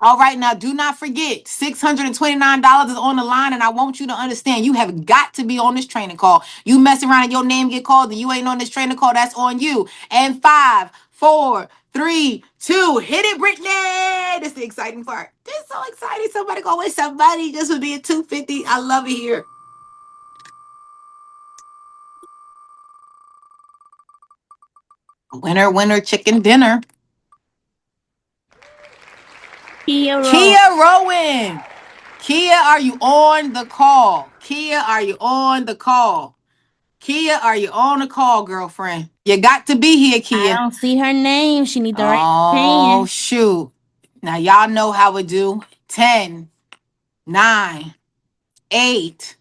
All right, now do not forget, $629 is on the line, and I want you to understand you have got to be on this training call. You mess around and your name get called and you ain't on this training call, that's on you. And 5, 4, 3, 2, hit it, Brittany. This is the exciting part. This is so exciting. Somebody go with somebody just for being 250. I love it here. Winner, winner, chicken dinner. Kia Rowan. Kia, are you on the call? Kia, are you on the call? Kia, are you on the call, girlfriend? You got to be here, Kia. I don't see her name. She need to raise her Oh, hand. shoot. Now, y'all know how we do. 10, 9, 8,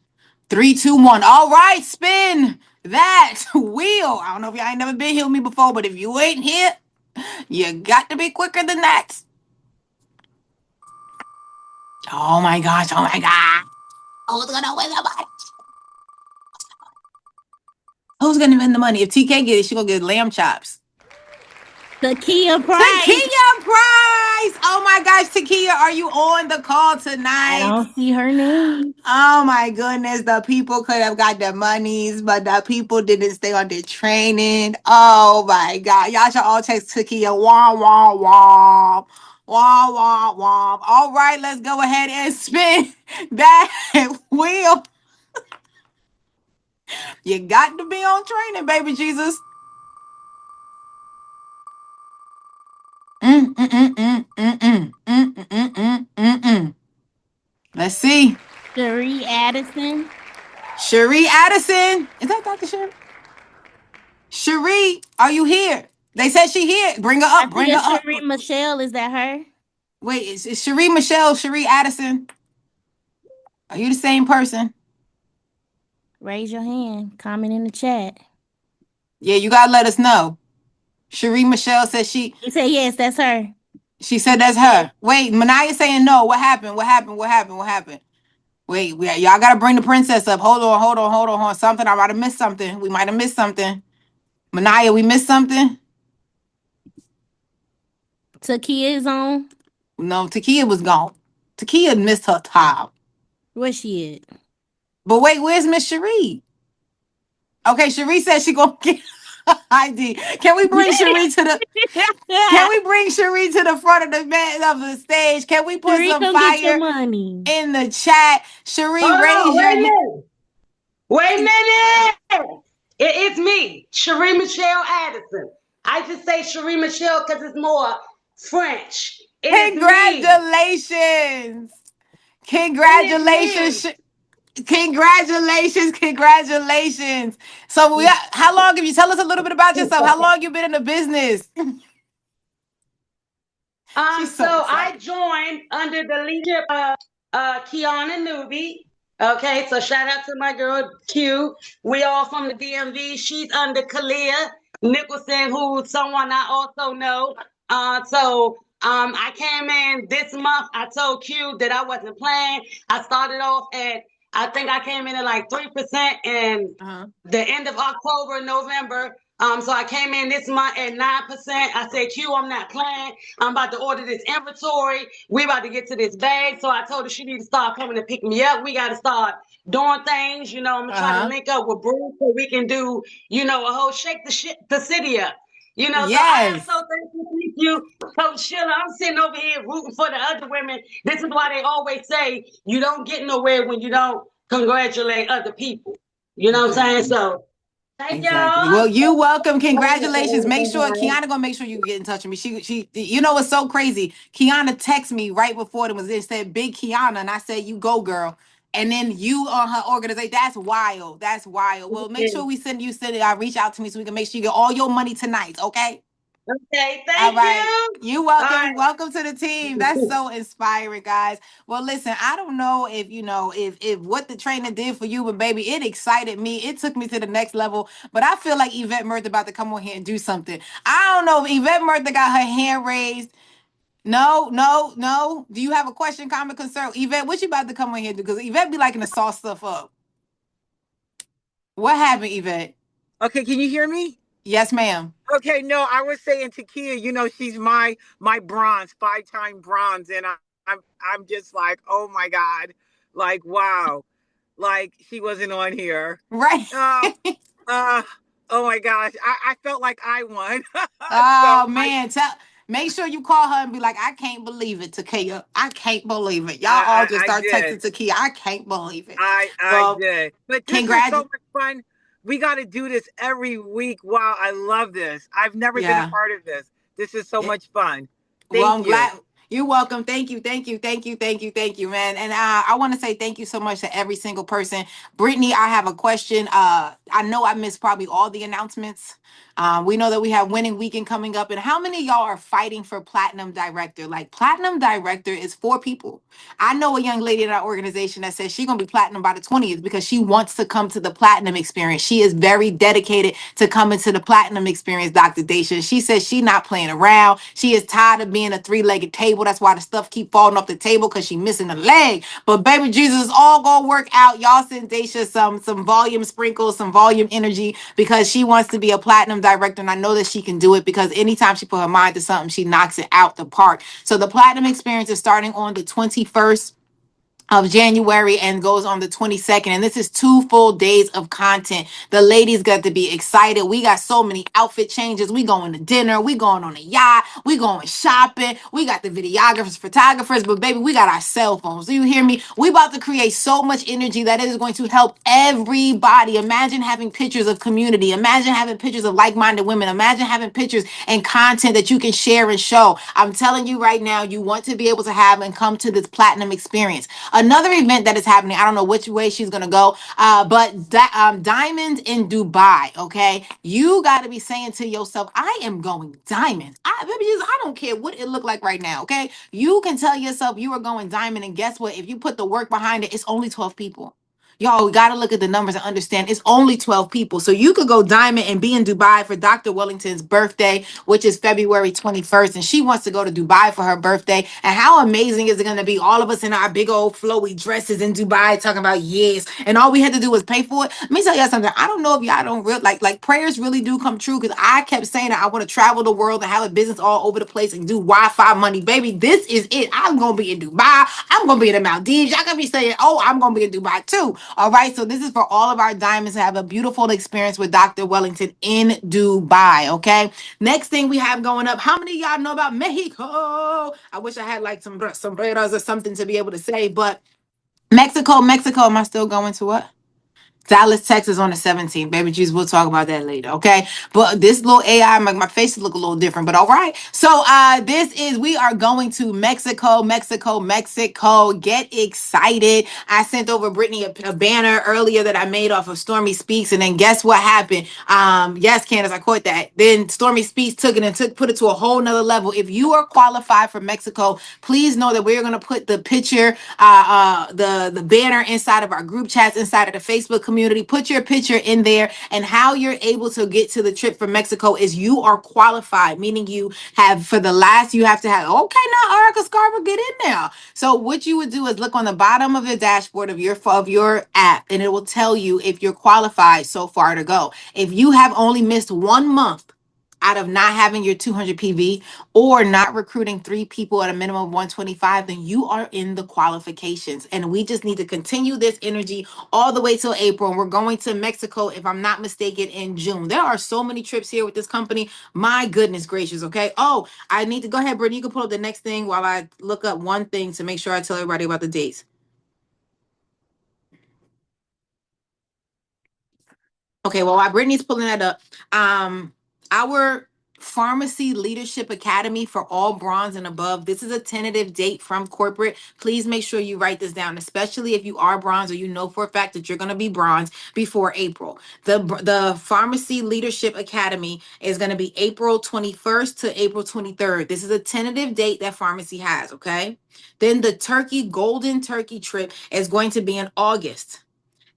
3, 2, 1. All right, spin that wheel. I don't know if y'all ain't never been here with me before, but if you ain't here, you got to be quicker than that. Oh, my gosh. Oh, my God. Who's going to win the money? Who's going to win the money? If TK get it, she going to get lamb chops. Takia Price. Takia Price. Oh my gosh, Takia, are you on the call tonight? I don't see her name. Oh my goodness, the people could have got their monies, but the people didn't stay on their training. Oh my God. Y'all should all text Takia. Wah, wah, wah. Wah, wah, wah. All right, let's go ahead and spin that wheel. You got to be on training, baby Jesus. Let's see. Cherie Addison. Cherie Addison. Is that Dr. Cherie? Cherie, are you here? They said she here. Bring her up. Bring her up. Cherie Michelle, is that her? Wait, is Cherie Michelle, Cherie Addison? Are you the same person? Raise your hand. Comment in the chat. Yeah, you gotta let us know. Cherie Michelle said she. You say yes, that's her. She said that's her. Wait, Manaya saying no. What happened? What happened? What happened? What happened? Wait, y'all gotta bring the princess up. Hold on, hold on, hold on, hold on. Something. I might have missed something. We might have missed something. Manaya, we missed something. Takia is on. No, Takia was gone. Takia missed her time. Where's she at? But wait, where's Miss Cherie? Okay, Cherie said she gonna get. ID. Can we bring Cherie to the Can we bring Cherie to the front of the of the stage? Can we put Three, some come get your fire money. in the chat? Cherie, Hold on, raise your wait a hand. minute. Wait a minute. It's me, Cherie Michelle Addison. I just say Cherie Michelle because it's more French. It is me. Congratulations. It is me. Congratulations. Congratulations. Congratulations. So how long have you tell us a little bit about yourself? How long you been in the business? She's So so I excited. joined under the leadership of Kiana Newby. Okay, so shout out to my girl Q. We all from the DMV. She's under Kalia Nicholson, who's someone I also know. I came in this month. I told Q that I wasn't playing. I started off at I think I came in at like 3% and Uh-huh. the end of October, November. So I came in this month at 9%. I said, Q, I'm not playing. I'm about to order this inventory. We about to get to this bag. So I told her she need to start coming to pick me up. We got to start doing things. I'm gonna try to Uh-huh. link up with Bruce so we can do, a whole shake the city up. So I am Yes. so thankful. Thank you, Coach Sheila. I'm sitting over here rooting for the other women. This is why they always say you don't get nowhere when you don't congratulate other people. You know what I'm saying? Exactly. So thank Exactly. y'all. Well, you welcome. Congratulations. Make sure Kiana gonna make sure you get in touch with me. She you know what's so crazy? Kiana texted me right before it was it said big Kiana, and I said, you go, girl. And then you on her organization. That's wild. That's wild. Well, make sure we send it. Reach out to me so we can make sure you get all your money tonight. Okay. Okay, All thank right. you. You All welcome. right. Welcome to the team. That's so inspiring, guys. Well, listen, I don't know if you know if what the trainer did for you, but baby, it excited me. It took me to the next level. But I feel like Yvette Murtha about to come on here and do something. I don't know if Yvette Murtha got her hand raised. No, no, no. Do you have a question, comment, concern? Yvette, what you about to come on here and do? Because Yvette be liking to sauce stuff up. What happened, Yvette? Okay, can you hear me? Yes, ma'am. Okay, no, I was saying to Kia, she's my bronze, 5-time bronze, and I'm just like, oh my God, like wow, like she wasn't on here. Right. Uh, uh, oh my gosh, I felt like I won. Oh So I man, make sure you call her and be like, I can't believe it, Takia. I can't believe it. Y'all all I just I start did. texting Takia. I can't believe it. I Well, did. But this is so congrats. much fun. We got to do this every week. Wow, I love this. I've never been a Yeah. part of this. This is so much fun. Well, Thank I'm you. glad you're welcome. Thank you, thank you, thank you, thank you, thank you, man. And I want to say thank you so much to every single person. Brittany, I have a question. I know I missed probably all the announcements. We know that we have winning weekend coming up, and how many of y'all are fighting for platinum director? Like platinum director is 4 people. I know a young lady in our organization that says she's gonna be platinum by the 20th because she wants to come to the platinum experience. She is very dedicated to coming to the platinum experience, Dr. Dacia. She says she not playing around. She is tired of being a three-legged table. That's why the stuff keep falling off the table because she missing a leg. But baby Jesus, it's all gonna work out. Y'all send Dacia some volume sprinkles, some volume energy because she wants to be a platinum director. And I know that she can do it because anytime she put her mind to something, she knocks it out the park. So the platinum experience is starting on the 21st of January and goes on the 22nd. And this is 2 full days of content. The ladies got to be excited. We got so many outfit changes. We going to dinner. We going on a yacht. We going shopping. We got the videographers, photographers, but baby, we got our cell phones. Do you hear me? We about to create so much energy that it is going to help everybody. Imagine having pictures of community. Imagine having pictures of like-minded women. Imagine having pictures and content that you can share and show. I'm telling you right now, you want to be able to have and come to this platinum experience. Another event that is happening, I don't know which way she's gonna go, but diamonds in Dubai. Okay, you got to be saying to yourself, I am going diamond. I don't care what it look like right now. Okay, you can tell yourself you are going diamond, and guess what? If you put the work behind it, it's only 12 people. Y'all, we got to look at the numbers and understand it's only 12 people. So you could go diamond and be in Dubai for Dr. Wellington's birthday, which is February 21st. And she wants to go to Dubai for her birthday. And how amazing is it going to be? All of us in our big old flowy dresses in Dubai talking about yes. And all we had to do was pay for it. Let me tell y'all something. I don't know if y'all don't real like prayers really do come true because I kept saying that I want to travel the world and have a business all over the place and do Wi-Fi money. Baby, this is it. I'm going to be in Dubai. I'm going to be in the Maldives. Y'all going to be saying, oh, I'm going to be in Dubai too. All right, so this is for all of our diamonds to have a beautiful experience with Dr. Wellington in Dubai. Okay, next thing we have going up. How many of y'all know about Mexico? I wish I had like some sombreros or something to be able to say, but Mexico, Mexico. Am I still going to what? Dallas, Texas on the 17th. Baby Jesus, we'll talk about that later, okay? But this little AI, my face look a little different, but all right. So this is, we are going to Mexico, Mexico, Mexico. Get excited. I sent over Brittany a banner earlier that I made off of Stormy Speaks, and then guess what happened? Yes, Candace, I caught that. Then Stormy Speaks took it and put it to a whole nother level. If you are qualified for Mexico, please know that we're gonna put the picture, the banner inside of our group chats, inside of the Facebook community. Put your picture in there, and how you're able to get to the trip from Mexico is you are qualified, meaning you have for the last, you have to have, okay, now Erica Scarver, get in there. So what you would do is look on the bottom of your dashboard of your app, and it will tell you if you're qualified so far to go. If you have only missed 1 month out of not having your 200 PV or not recruiting 3 people at a minimum of 125, then you are in the qualifications. And we just need to continue this energy all the way till April. And we're going to Mexico, if I'm not mistaken, in June. There are so many trips here with this company. My goodness gracious. Okay. Oh, I need to go ahead, Brittany. You can pull up the next thing while I look up one thing to make sure I tell everybody about the dates. Okay, well, while Brittany's pulling that up, our Pharmacy Leadership Academy for all bronze and above. This is a tentative date from corporate. Please make sure you write this down, especially if you are bronze or you know for a fact that you're going to be bronze before April. The Pharmacy Leadership Academy is going to be April 21st to April 23rd. This is a tentative date that pharmacy has, okay? Then the Golden Turkey trip is going to be in August.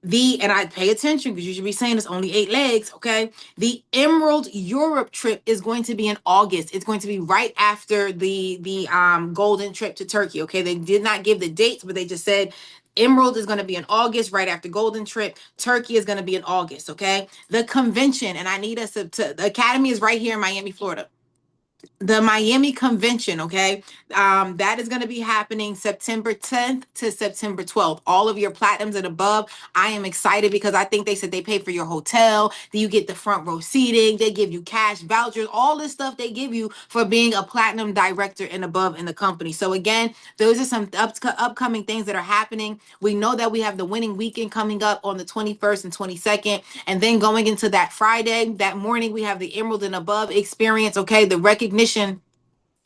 And I pay attention because you should be saying it's only 8 legs, okay? The Emerald Europe trip is going to be in August. It's going to be right after the Golden trip to Turkey, okay? They did not give the dates, but they just said Emerald is going to be in August, right after Golden trip. Turkey is going to be in August, okay? The convention, and I need us to the Academy is right here in Miami, Florida. The Miami Convention, okay? That is going to be happening September 10th to September 12th. All of your platinums and above, I am excited because I think they said they pay for your hotel, that you get the front row seating, they give you cash vouchers, all this stuff they give you for being a platinum director and above in the company. So again, those are some upcoming things that are happening. We know that we have the winning weekend coming up on the 21st and 22nd, and then going into that Friday, that morning, we have the Emerald and Above experience, okay? The recognition.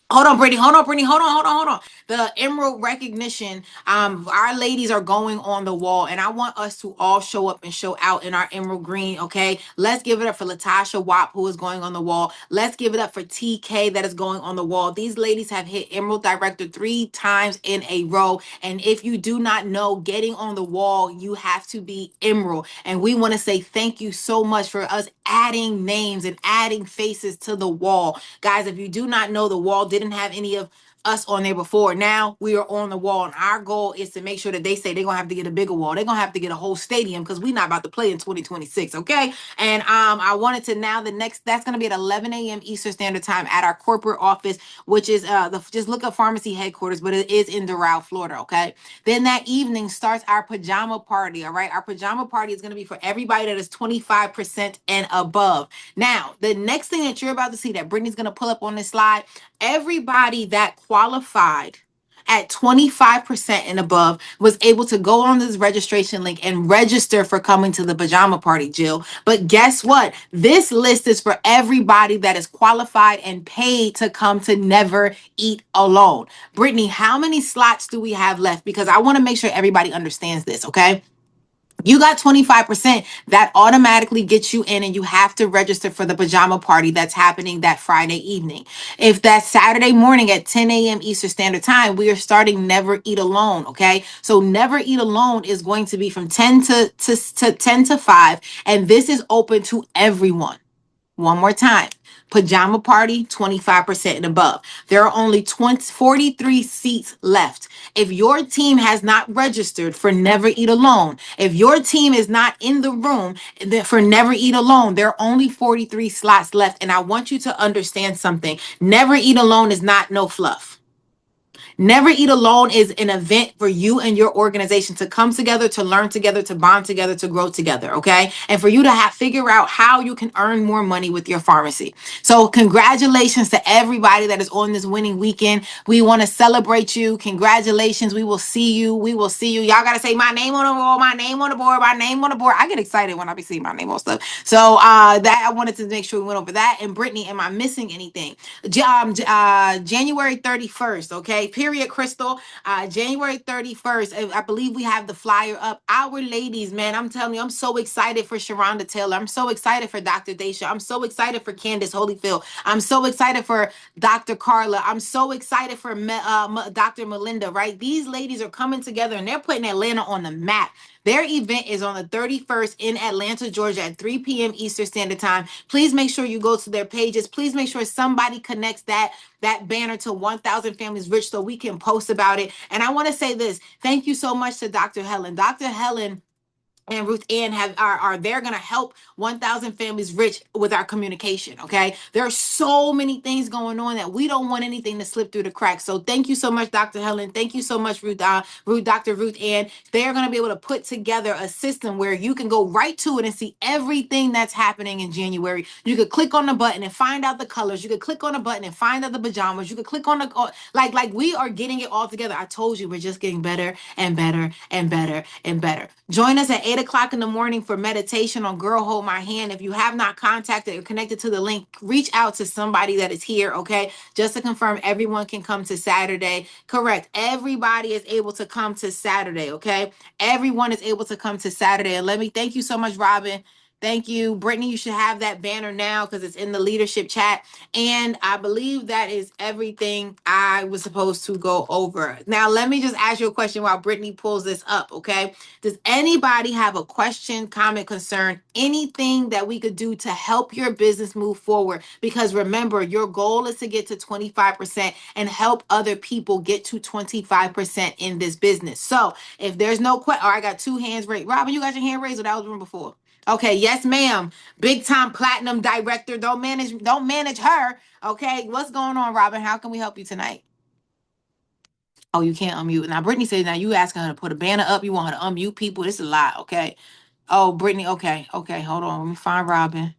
Hold on, Brittany. Hold on. The Emerald recognition. Our ladies are going on the wall, and I want us to all show up and show out in our emerald green. Okay, let's give it up for Latasha Wap, who is going on the wall. Let's give it up for TK, that is going on the wall. These ladies have hit Emerald Director 3 times in a row, and if you do not know, getting on the wall, you have to be Emerald. And we want to say thank you so much for us adding names and adding faces to the wall, guys. If you do not know, the wall didn't have any of us on there before. Now we are on the wall, and our goal is to make sure that they say they're gonna have to get a bigger wall. They're gonna have to get a whole stadium because we're not about to play in 2026. Okay. And I wanted to now the next that's gonna be at 11 a.m. Eastern Standard Time at our corporate office, which is just look up pharmacy headquarters, but it is in Doral, Florida. Okay. Then that evening starts our pajama party. All right. Our pajama party is gonna be for everybody that is 25% and above. Now, the next thing that you're about to see that Brittany's gonna pull up on this slide, everybody that qualified at 25% and above was able to go on this registration link and register for coming to the pajama party, Jill. But guess what? This list is for everybody that is qualified and paid to come to Never Eat Alone. Brittany, how many slots do we have left? Because I want to make sure everybody understands this, okay? You got 25%. That automatically gets you in, and you have to register for the pajama party that's happening that Friday evening. If that's Saturday morning at 10 a.m. Eastern Standard Time, we are starting Never Eat Alone. Okay. So Never Eat Alone is going to be from 10 to 10 to 5. And this is open to everyone. One more time. Pajama party, 25% and above. There are only 43 seats left. If your team has not registered for Never Eat Alone, if your team is not in the room for Never Eat Alone, there are only 43 slots left. And I want you to understand something. Never Eat Alone is not no fluff. Never Eat Alone is an event for you and your organization to come together, to learn together, to bond together, to grow together, okay? And for you to figure out how you can earn more money with your pharmacy. So congratulations to everybody that is on this winning weekend. We want to celebrate you. Congratulations. We will see you. We will see you. Y'all got to say my name on the board, my name on the board, my name on the board. I get excited when I be seeing my name on stuff. So that I wanted to make sure we went over that. And Brittany, am I missing anything? January 31st, okay? Period, Crystal. January 31st, I believe we have the flyer up. Our ladies, man, I'm telling you, I'm so excited for Sharonda Taylor. I'm so excited for Dr. Daisha. I'm so excited for Candace Holyfield. I'm so excited for Dr. Carla. I'm so excited for Dr. Melinda, right? These ladies are coming together and they're putting Atlanta on the map. Their event is on the 31st in Atlanta, Georgia at 3 p.m. Eastern Standard Time. Please make sure you go to their pages. Please make sure somebody connects that banner to 1,000 Families Rich so we can post about it. And I want to say this. Thank you so much to Dr. Helen. Dr. Helen and Ruth Ann are they're gonna help 1,000 Families Rich with our communication. Okay, there are so many things going on that we don't want anything to slip through the cracks. So thank you so much, Dr. Helen. Thank you so much, Dr. Ruth Ann. They're gonna be able to put together a system where you can go right to it and see everything that's happening in January. You could click on the button and find out the colors. You could click on the button and find out the pajamas. You could click on the like we are getting it all together. I told you we're just getting better and better and better and better. Join us at 8 o'clock in the morning for meditation on Girl Hold My Hand. If you have not contacted or connected to the link, reach out to somebody that is here, okay? Just to confirm, everyone can come to Saturday. Correct. Everybody is able to come to Saturday, okay? Everyone is able to come to Saturday. And let me thank you so much, Robin. Thank you. Brittany, you should have that banner now because it's in the leadership chat. And I believe that is everything I was supposed to go over. Now, let me just ask you a question while Brittany pulls this up, okay? Does anybody have a question, comment, concern, anything that we could do to help your business move forward? Because remember, your goal is to get to 25% and help other people get to 25% in this business. So if there's no question, I got two hands raised. Robin, you got your hand raised or that was room before? Okay, yes, ma'am. Big time platinum director. Don't manage her. Okay, what's going on, Robin? How can we help you tonight? Oh, you can't unmute. Now, Brittany says now you asking her to put a banner up. You want her to unmute people. This is a lot, okay? Oh, Brittany, okay. Okay, hold on. Let me find Robin.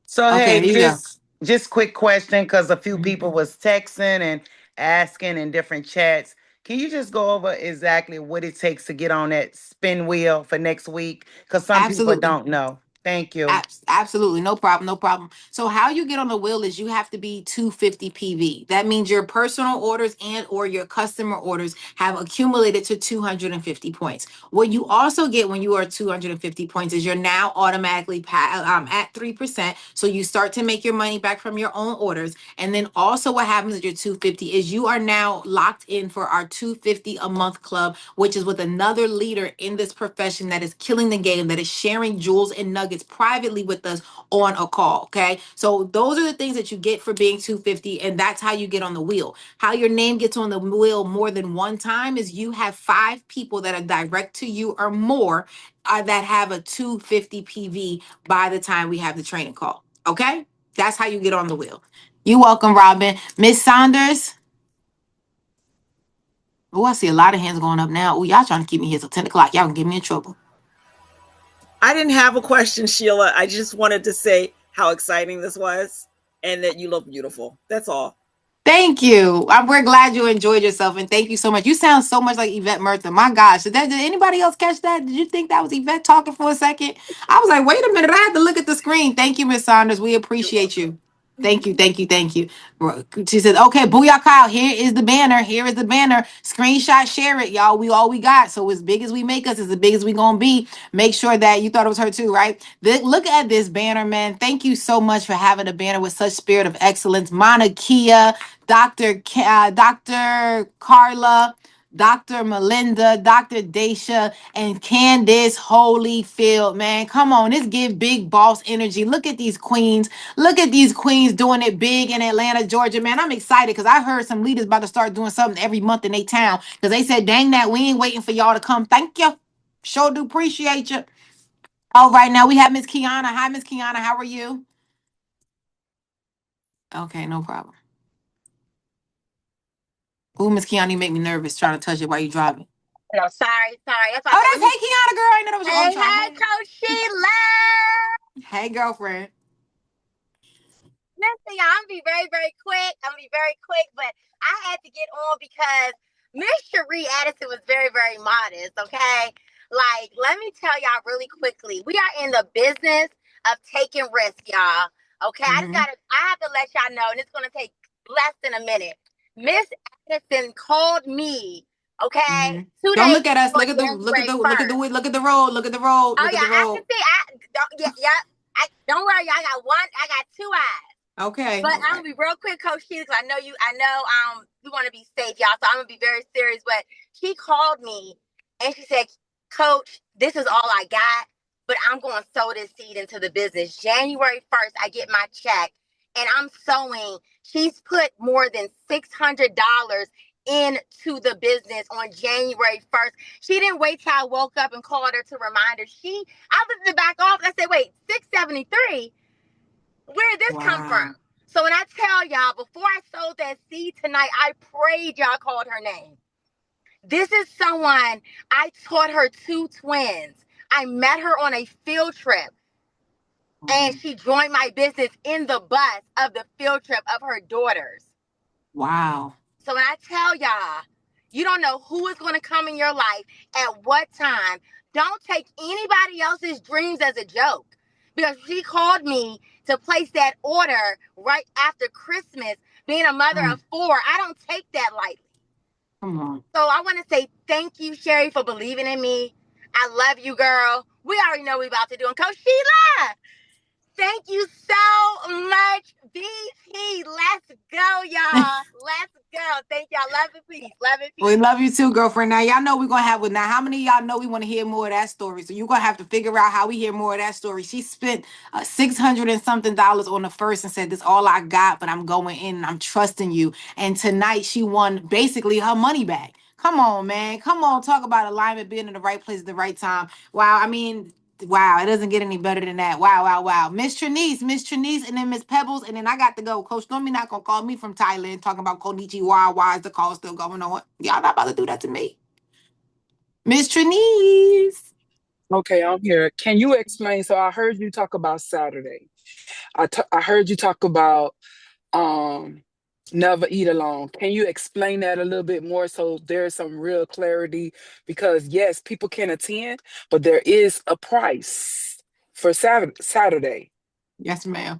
So Okay, hey, there you go. just quick question because a few people was texting and asking in different chats. Can you just go over exactly what it takes to get on that spin wheel for next week? Because some people Absolutely. don't know. Thank you. Absolutely, no problem, no problem. So how you get on the wheel is you have to be 250 PV. That means your personal orders and or your customer orders have accumulated to 250 points. What you also get when you are 250 points is you're now automatically at 3%. So you start to make your money back from your own orders. And then also what happens at your 250 is you are now locked in for our 250 a month club, which is with another leader in this profession that is killing the game, that is sharing jewels and nuggets privately with us on a call. Okay. So those are the things that you get for being 250. And that's how you get on the wheel. How your name gets on the wheel more than one time is you have 5 people that are direct to you or more that have a 250 PV by the time we have the training call. Okay. That's how you get on the wheel. You're welcome, Robin. Miss Saunders. Oh, I see a lot of hands going up now. Oh, y'all trying to keep me here till 10 o'clock. Y'all can get me in trouble. I didn't have a question, Sheila. I just wanted to say how exciting this was and that you look beautiful. That's all. Thank you. We're glad you enjoyed yourself, and thank you so much. You sound so much like Yvette Murtha. My gosh, did anybody else catch that? Did you think that was Yvette talking for a second? I was like, wait a minute, I had to look at the screen. Thank you, Miss Saunders. We You're appreciate welcome. you. Thank you, thank you, thank you. She said, okay, Booyah Kyle, here is the banner. Here is the banner. Screenshot, share it, y'all. We all we got. So as big as we make us, as big as we gonna be. Make sure that you thought it was her too, right? Look at this banner, man. Thank you so much for having a banner with such spirit of excellence. Monakia, Dr. Carla, Dr. Melinda, Dr. Daisha, and Candace Holyfield, man. Come on, let's give big boss energy. Look at these queens. Look at these queens doing it big in Atlanta, Georgia, man. I'm excited because I heard some leaders about to start doing something every month in their town because they said, dang that, we ain't waiting for y'all to come. Thank you. Sure do appreciate you. All right, now we have Miss Kiana. Hi, Miss Kiana. How are you? Okay, no problem. Ooh, Miss Kiani make me nervous trying to touch it while you driving. No, sorry. That's why Oh, I said, that's Hey Kiana, girl. I know that was your hey, trying. Coach Sheila. Hey, girlfriend. Listen, y'all, I'm gonna be very, very quick. But I had to get on because Miss Cherie Addison was very, very modest, okay? Like, let me tell y'all really quickly. We are in the business of taking risks, y'all. Okay, I have to let y'all know, and it's gonna take less than a minute. Miss Addison called me, okay, 2 Don't days look at us. before Look at the January road. Look at 1st. the road. Oh yeah, I can see. Don't worry, y'all. I got 2 eyes. Okay. But I'm gonna be real quick, Coach Sheila, because I know we want to be safe, y'all. So I'm gonna be very serious. But she called me and she said, Coach, this is all I got, but I'm going to sow this seed into the business. January 1st, I get my check and I'm sowing. She's put more than $600 into the business on January 1st. She didn't wait till I woke up and called her to remind her. I was in the back office. I said, wait, 673? Where did this come from? So when I tell y'all, before I sowed that seed tonight, I prayed y'all called her name. This is someone, I taught her 2 twins. I met her on a field trip. And she joined my business in the bus of the field trip of her daughters. Wow. So when I tell y'all, you don't know who is going to come in your life at what time. Don't take anybody else's dreams as a joke. Because she called me to place that order right after Christmas. Being a mother of 4, I don't take that lightly. Come on. So I want to say thank you, Sherry, for believing in me. I love you, girl. We already know what we're about to do. And Coach Sheila, thank you so much, BT. Let's go, y'all. Let's go. Thank y'all. Love and peace. Love and peace. We love you too, girlfriend. Now, y'all know we're going to have with now. How many of y'all know we want to hear more of that story? So you're going to have to figure out how we hear more of that story. She spent $600 and something on the first and said, this all I got, but I'm going in and I'm trusting you. And tonight she won basically her money back. Come on, man. Come on. Talk about alignment, being in the right place at the right time. Wow. I mean, wow, it doesn't get any better than that. Wow. Miss Trinice, and then Miss Pebbles, and then I got to go. Coach Stormy not gonna call me from Thailand talking about Konichiwa. Why is the call still going on? Y'all not about to do that to me. Miss Trinice. Okay, I'm here. Can you explain? So I heard you talk about Saturday. I heard you talk about um never eat alone. Can you explain that a little bit more so there's some real clarity? Because yes, people can attend, but there is a price for Saturday. Yes, ma'am.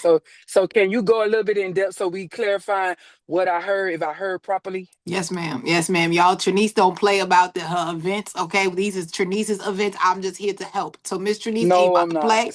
So can you go a little bit in depth so we clarify what I heard, if I heard properly? Yes, ma'am. Yes, ma'am. Y'all, Trinice don't play about her events, okay? These is Trinice's events. I'm just here to help. So Miss Trinice ain't No, about I'm to not. play.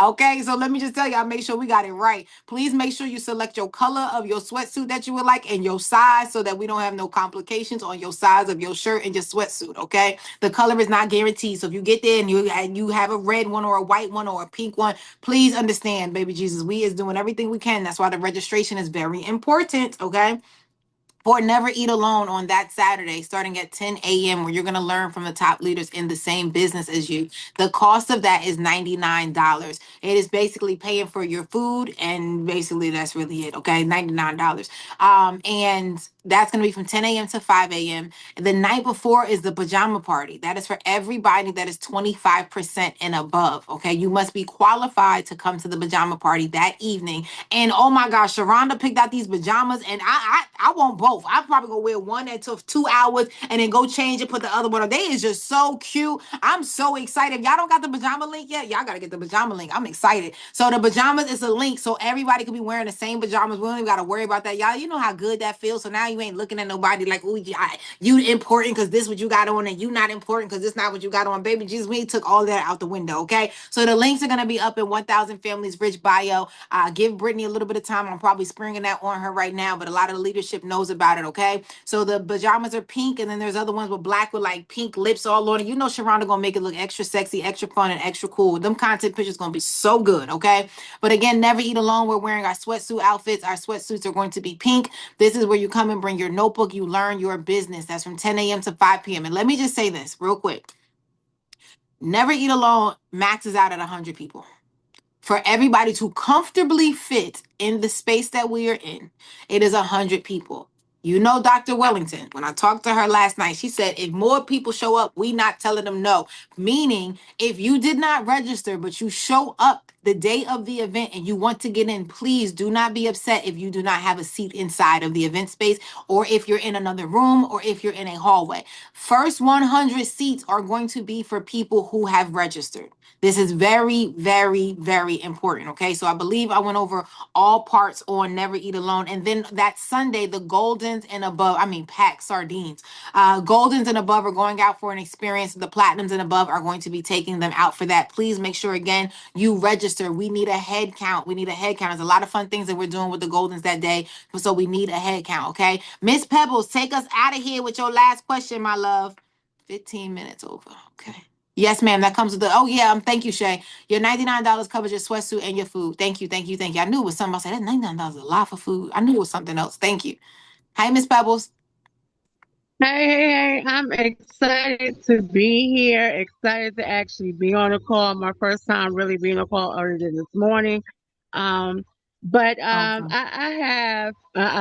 Okay, so let me just tell y'all, make sure we got it right. Please make sure you select your color of your sweatsuit that you would like and your size so that we don't have no complications on your size of your shirt and your sweatsuit, okay? The color is not guaranteed. So if you get there and you have a red one or a white one or a pink one, please understand, baby Jesus, we is doing everything we can. That's why the registration is very important, okay? For Never Eat Alone on that Saturday, starting at 10 a.m., where you're going to learn from the top leaders in the same business as you. The cost of that is $99. It is basically paying for your food, and basically that's really it, okay? $99. And that's going to be from 10 a.m. to 5 a.m. The night before is the pajama party. That is for everybody that is 25% and above, okay? You must be qualified to come to the pajama party that evening. And oh my gosh, Sharonda picked out these pajamas, and I want both. I'm probably gonna wear one that took 2 hours and then go change and put the other one on. They is just so cute. I'm so excited. If y'all don't got the pajama link yet, y'all gotta get the pajama link. I'm excited. So the pajamas is a link, so everybody could be wearing the same pajamas. We don't even gotta worry about that. Y'all, you know how good that feels. So now you ain't looking at nobody like, oh, you important because this what you got on, and you not important because this not what you got on. Baby Jesus, we took all that out the window, okay? So the links are gonna be up in 1000 Families Rich bio. Give Brittany a little bit of time. I'm probably springing that on her right now, but a lot of the leadership knows about it, okay? So the pajamas are pink, and then there's other ones with black with like pink lips all on it. You know Sharonda gonna make it look extra sexy, extra fun, and extra cool. Them content pictures gonna be so good, okay? But again, Never Eat Alone. We're wearing our sweatsuit outfits. Our sweatsuits are going to be pink. This is where you come and bring your notebook. You learn your business. That's from 10 a.m. to 5 p.m. And let me just say this real quick. Never Eat Alone maxes out at 100 people. For everybody to comfortably fit in the space that we are in, it is 100 people. You know, Dr. Wellington, when I talked to her last night, she said, if more people show up, we not telling them no. Meaning, if you did not register, but you show up the day of the event and you want to get in, please do not be upset if you do not have a seat inside of the event space, or if you're in another room, or if you're in a hallway. First 100 seats are going to be for people who have registered. This is very, very, very important. Okay. So I believe I went over all parts on Never Eat Alone. And then that Sunday, the Goldens and above, I mean, pack sardines. Goldens and above are going out for an experience. The Platinums and above are going to be taking them out for that. Please make sure, again, you register. We need a head count. We need a head count. There's a lot of fun things that we're doing with the Goldens that day. So we need a head count. Okay. Miss Pebbles, take us out of here with your last question, my love. 15 minutes over. Okay. Yes, ma'am. That comes with the. Oh, yeah. Thank you, Shay. Your $99 covers your sweatsuit and your food. Thank you. Thank you. Thank you. I knew it was something. I said, that $99 is a lot for food. I knew it was something else. Thank you. Hi, Miss Pebbles. Hey, I'm excited to be here. Excited to actually be on a call. My first time really being on a call other than this morning. Um, but Okay. I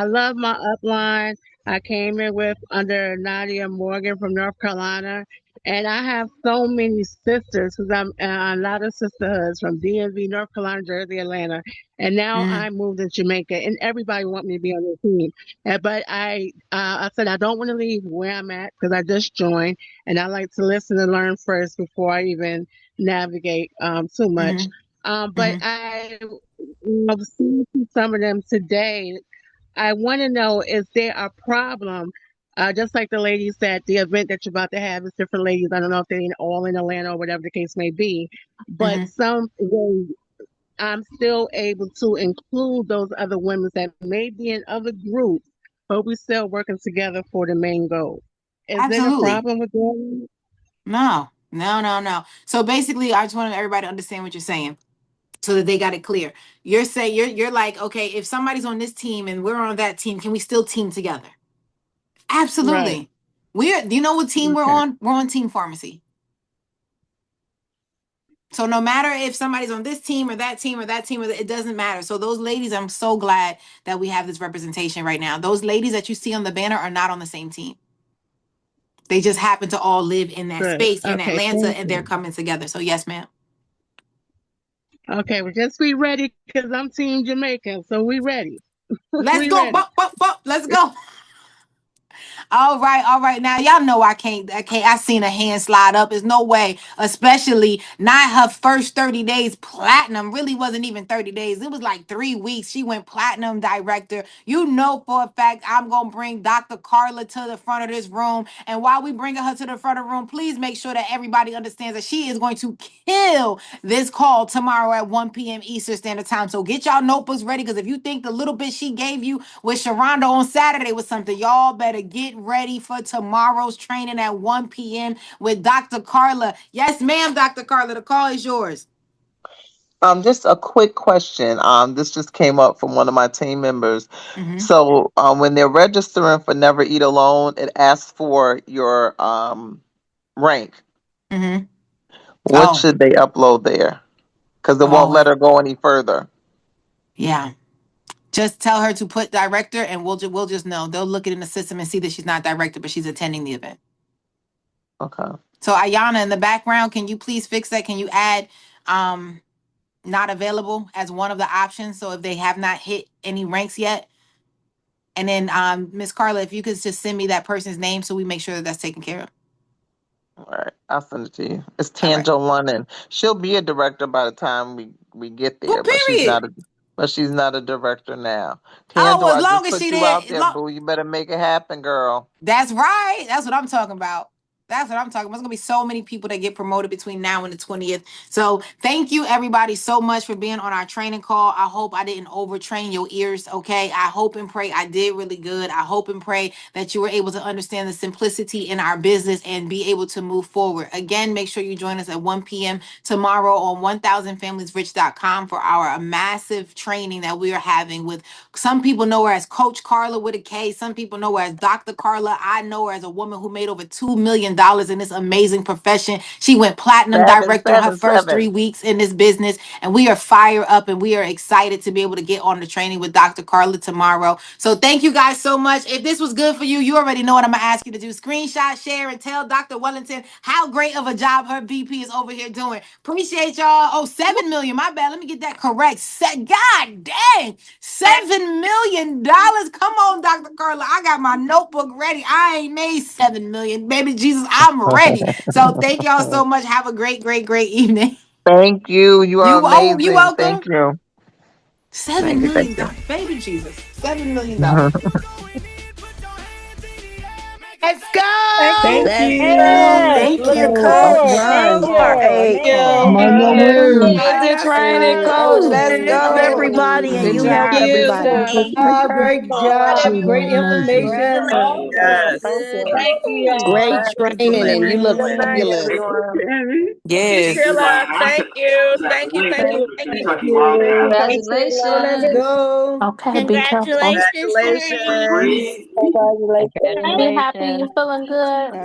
love my upline. I came in with under Nadia Morgan from North Carolina, and I have so many sisters because I'm a lot of sisterhoods from DMV, North Carolina, Jersey, Atlanta, and now Mm-hmm. I moved to Jamaica, and everybody want me to be on their team. But I said I don't want to leave where I'm at because I just joined, and I like to listen and learn first before I even navigate too much. But Mm-hmm. I've seen some of them today. I want to know, is there a problem? Just like the lady said, the event that you're about to have is different ladies. I don't know if they're all in Atlanta or whatever the case may be, but Mm-hmm. I'm still able to include those other women that may be in other groups, but we're still working together for the main goal. Is there a Absolutely. problem with that? No, no, no, no. So basically, I just want everybody to understand what you're saying, so that they got it clear. You're saying you're like, okay, if somebody's on this team and we're on that team, can we still team together? Right. Absolutely. Do you know what team we're Okay. on? We're on Team Pharmacy. So no matter if somebody's on this team or that team or that team, it doesn't matter. So those ladies, I'm so glad that we have this representation right now. Those ladies that you see on the banner are not on the same team. They just happen to all live in that Good. space in Okay. Atlanta, Thank and they're you. coming together. So yes, ma'am. Okay. Well, just be ready because I'm Team Jamaica, so we ready. Let's We go. ready. Bop, bop, bop. Let's go. All right, all right. Now y'all know I can't. I can't. I seen a hand slide up. There's no way, especially not her first 30 days platinum. Really wasn't even 30 days. It was like 3 weeks. She went platinum director. You know for a fact I'm gonna bring Dr. Carla to the front of this room. And while we bringing her to the front of the room, please make sure that everybody understands that she is going to kill this call tomorrow at 1 p.m. Eastern Standard Time. So get y'all notebooks ready, because if you think the little bit she gave you with Sharonda on Saturday was something, y'all better get ready for tomorrow's training at 1 p.m. with Dr. Carla. Yes, ma'am, Dr. Carla. The call is yours. Just a quick question. This just came up from one of my team members. Mm-hmm. So, when they're registering for Never Eat Alone, it asks for your rank. Mm-hmm. What Oh, should they upload there? Because it won't oh, let her go any further. yeah. Just tell her to put director, and we'll just know. They'll look it in the system and see that she's not director, but she's attending the event. Okay. So Ayana, in the background, can you please fix that? Can you add um not available as one of the options? So if they have not hit any ranks yet, and then Miss Carla, if you could just send me that person's name so we make sure that that's taken care of. All right. I'll send it to you. It's All right. Tanjo London. She'll be a director by the time we get Well, there, but period. she's not a director now. Oh, Tanjo, well, as I long just as she put you out there. there, boo. You better make it happen, girl. That's right. That's what I'm talking about. That's what I'm talking about. There's gonna be so many people that get promoted between now and the 20th. So thank you everybody so much for being on our training call. I hope I didn't overtrain your ears. Okay. I hope and pray I did really good. I hope and pray that you were able to understand the simplicity in our business and be able to move forward. Again, make sure you join us at 1 p.m. tomorrow on 1000familiesrich.com for our massive training that we are having with, some people know her as Coach Carla with a K. Some people know her as Dr. Carla. I know her as a woman who made over $2 million in this amazing profession. She went platinum Seven, director her seven, first 3 seven. weeks in this business. And we are fired up and we are excited to be able to get on the training with Dr. Carla tomorrow. So thank you guys so much. If this was good for you, you already know what I'm going to ask you to do. Screenshot, share, and tell Dr. Wellington how great of a job her VP is over here doing. Appreciate y'all. Oh, 7 million. My bad. Let me get that correct. God dang. $7 million. Come on, Dr. Carla. I got my notebook ready. I ain't made 7 million. Baby Jesus, I'm ready. So thank y'all so much. Have a great, great, great evening. Thank you. You are You amazing. welcome. Thank you. Seven Thank you. Thank million you. dollars, baby Jesus, $7 million. Let's Thank go. you. Yes, Thank looking you. Yes. forward. Thank Thank you. you. Thank Hey, you. I'm on your way. Amazing training, coach. Woo. Let's Amazing go. everybody, and Good you help job. everybody. Good job. Great job. Great information. yes. Good. Thank you, Woo. y'all. Great Yes. training, and you look Good night, fabulous. everyone. Yes. Sheila, thank you. Thank you. Thank you. Thank you. Yeah. Thank So let's Congratulations. go. Okay, be careful. Congratulations, friends. Congratulations. Congratulations. Be happy. You feeling good?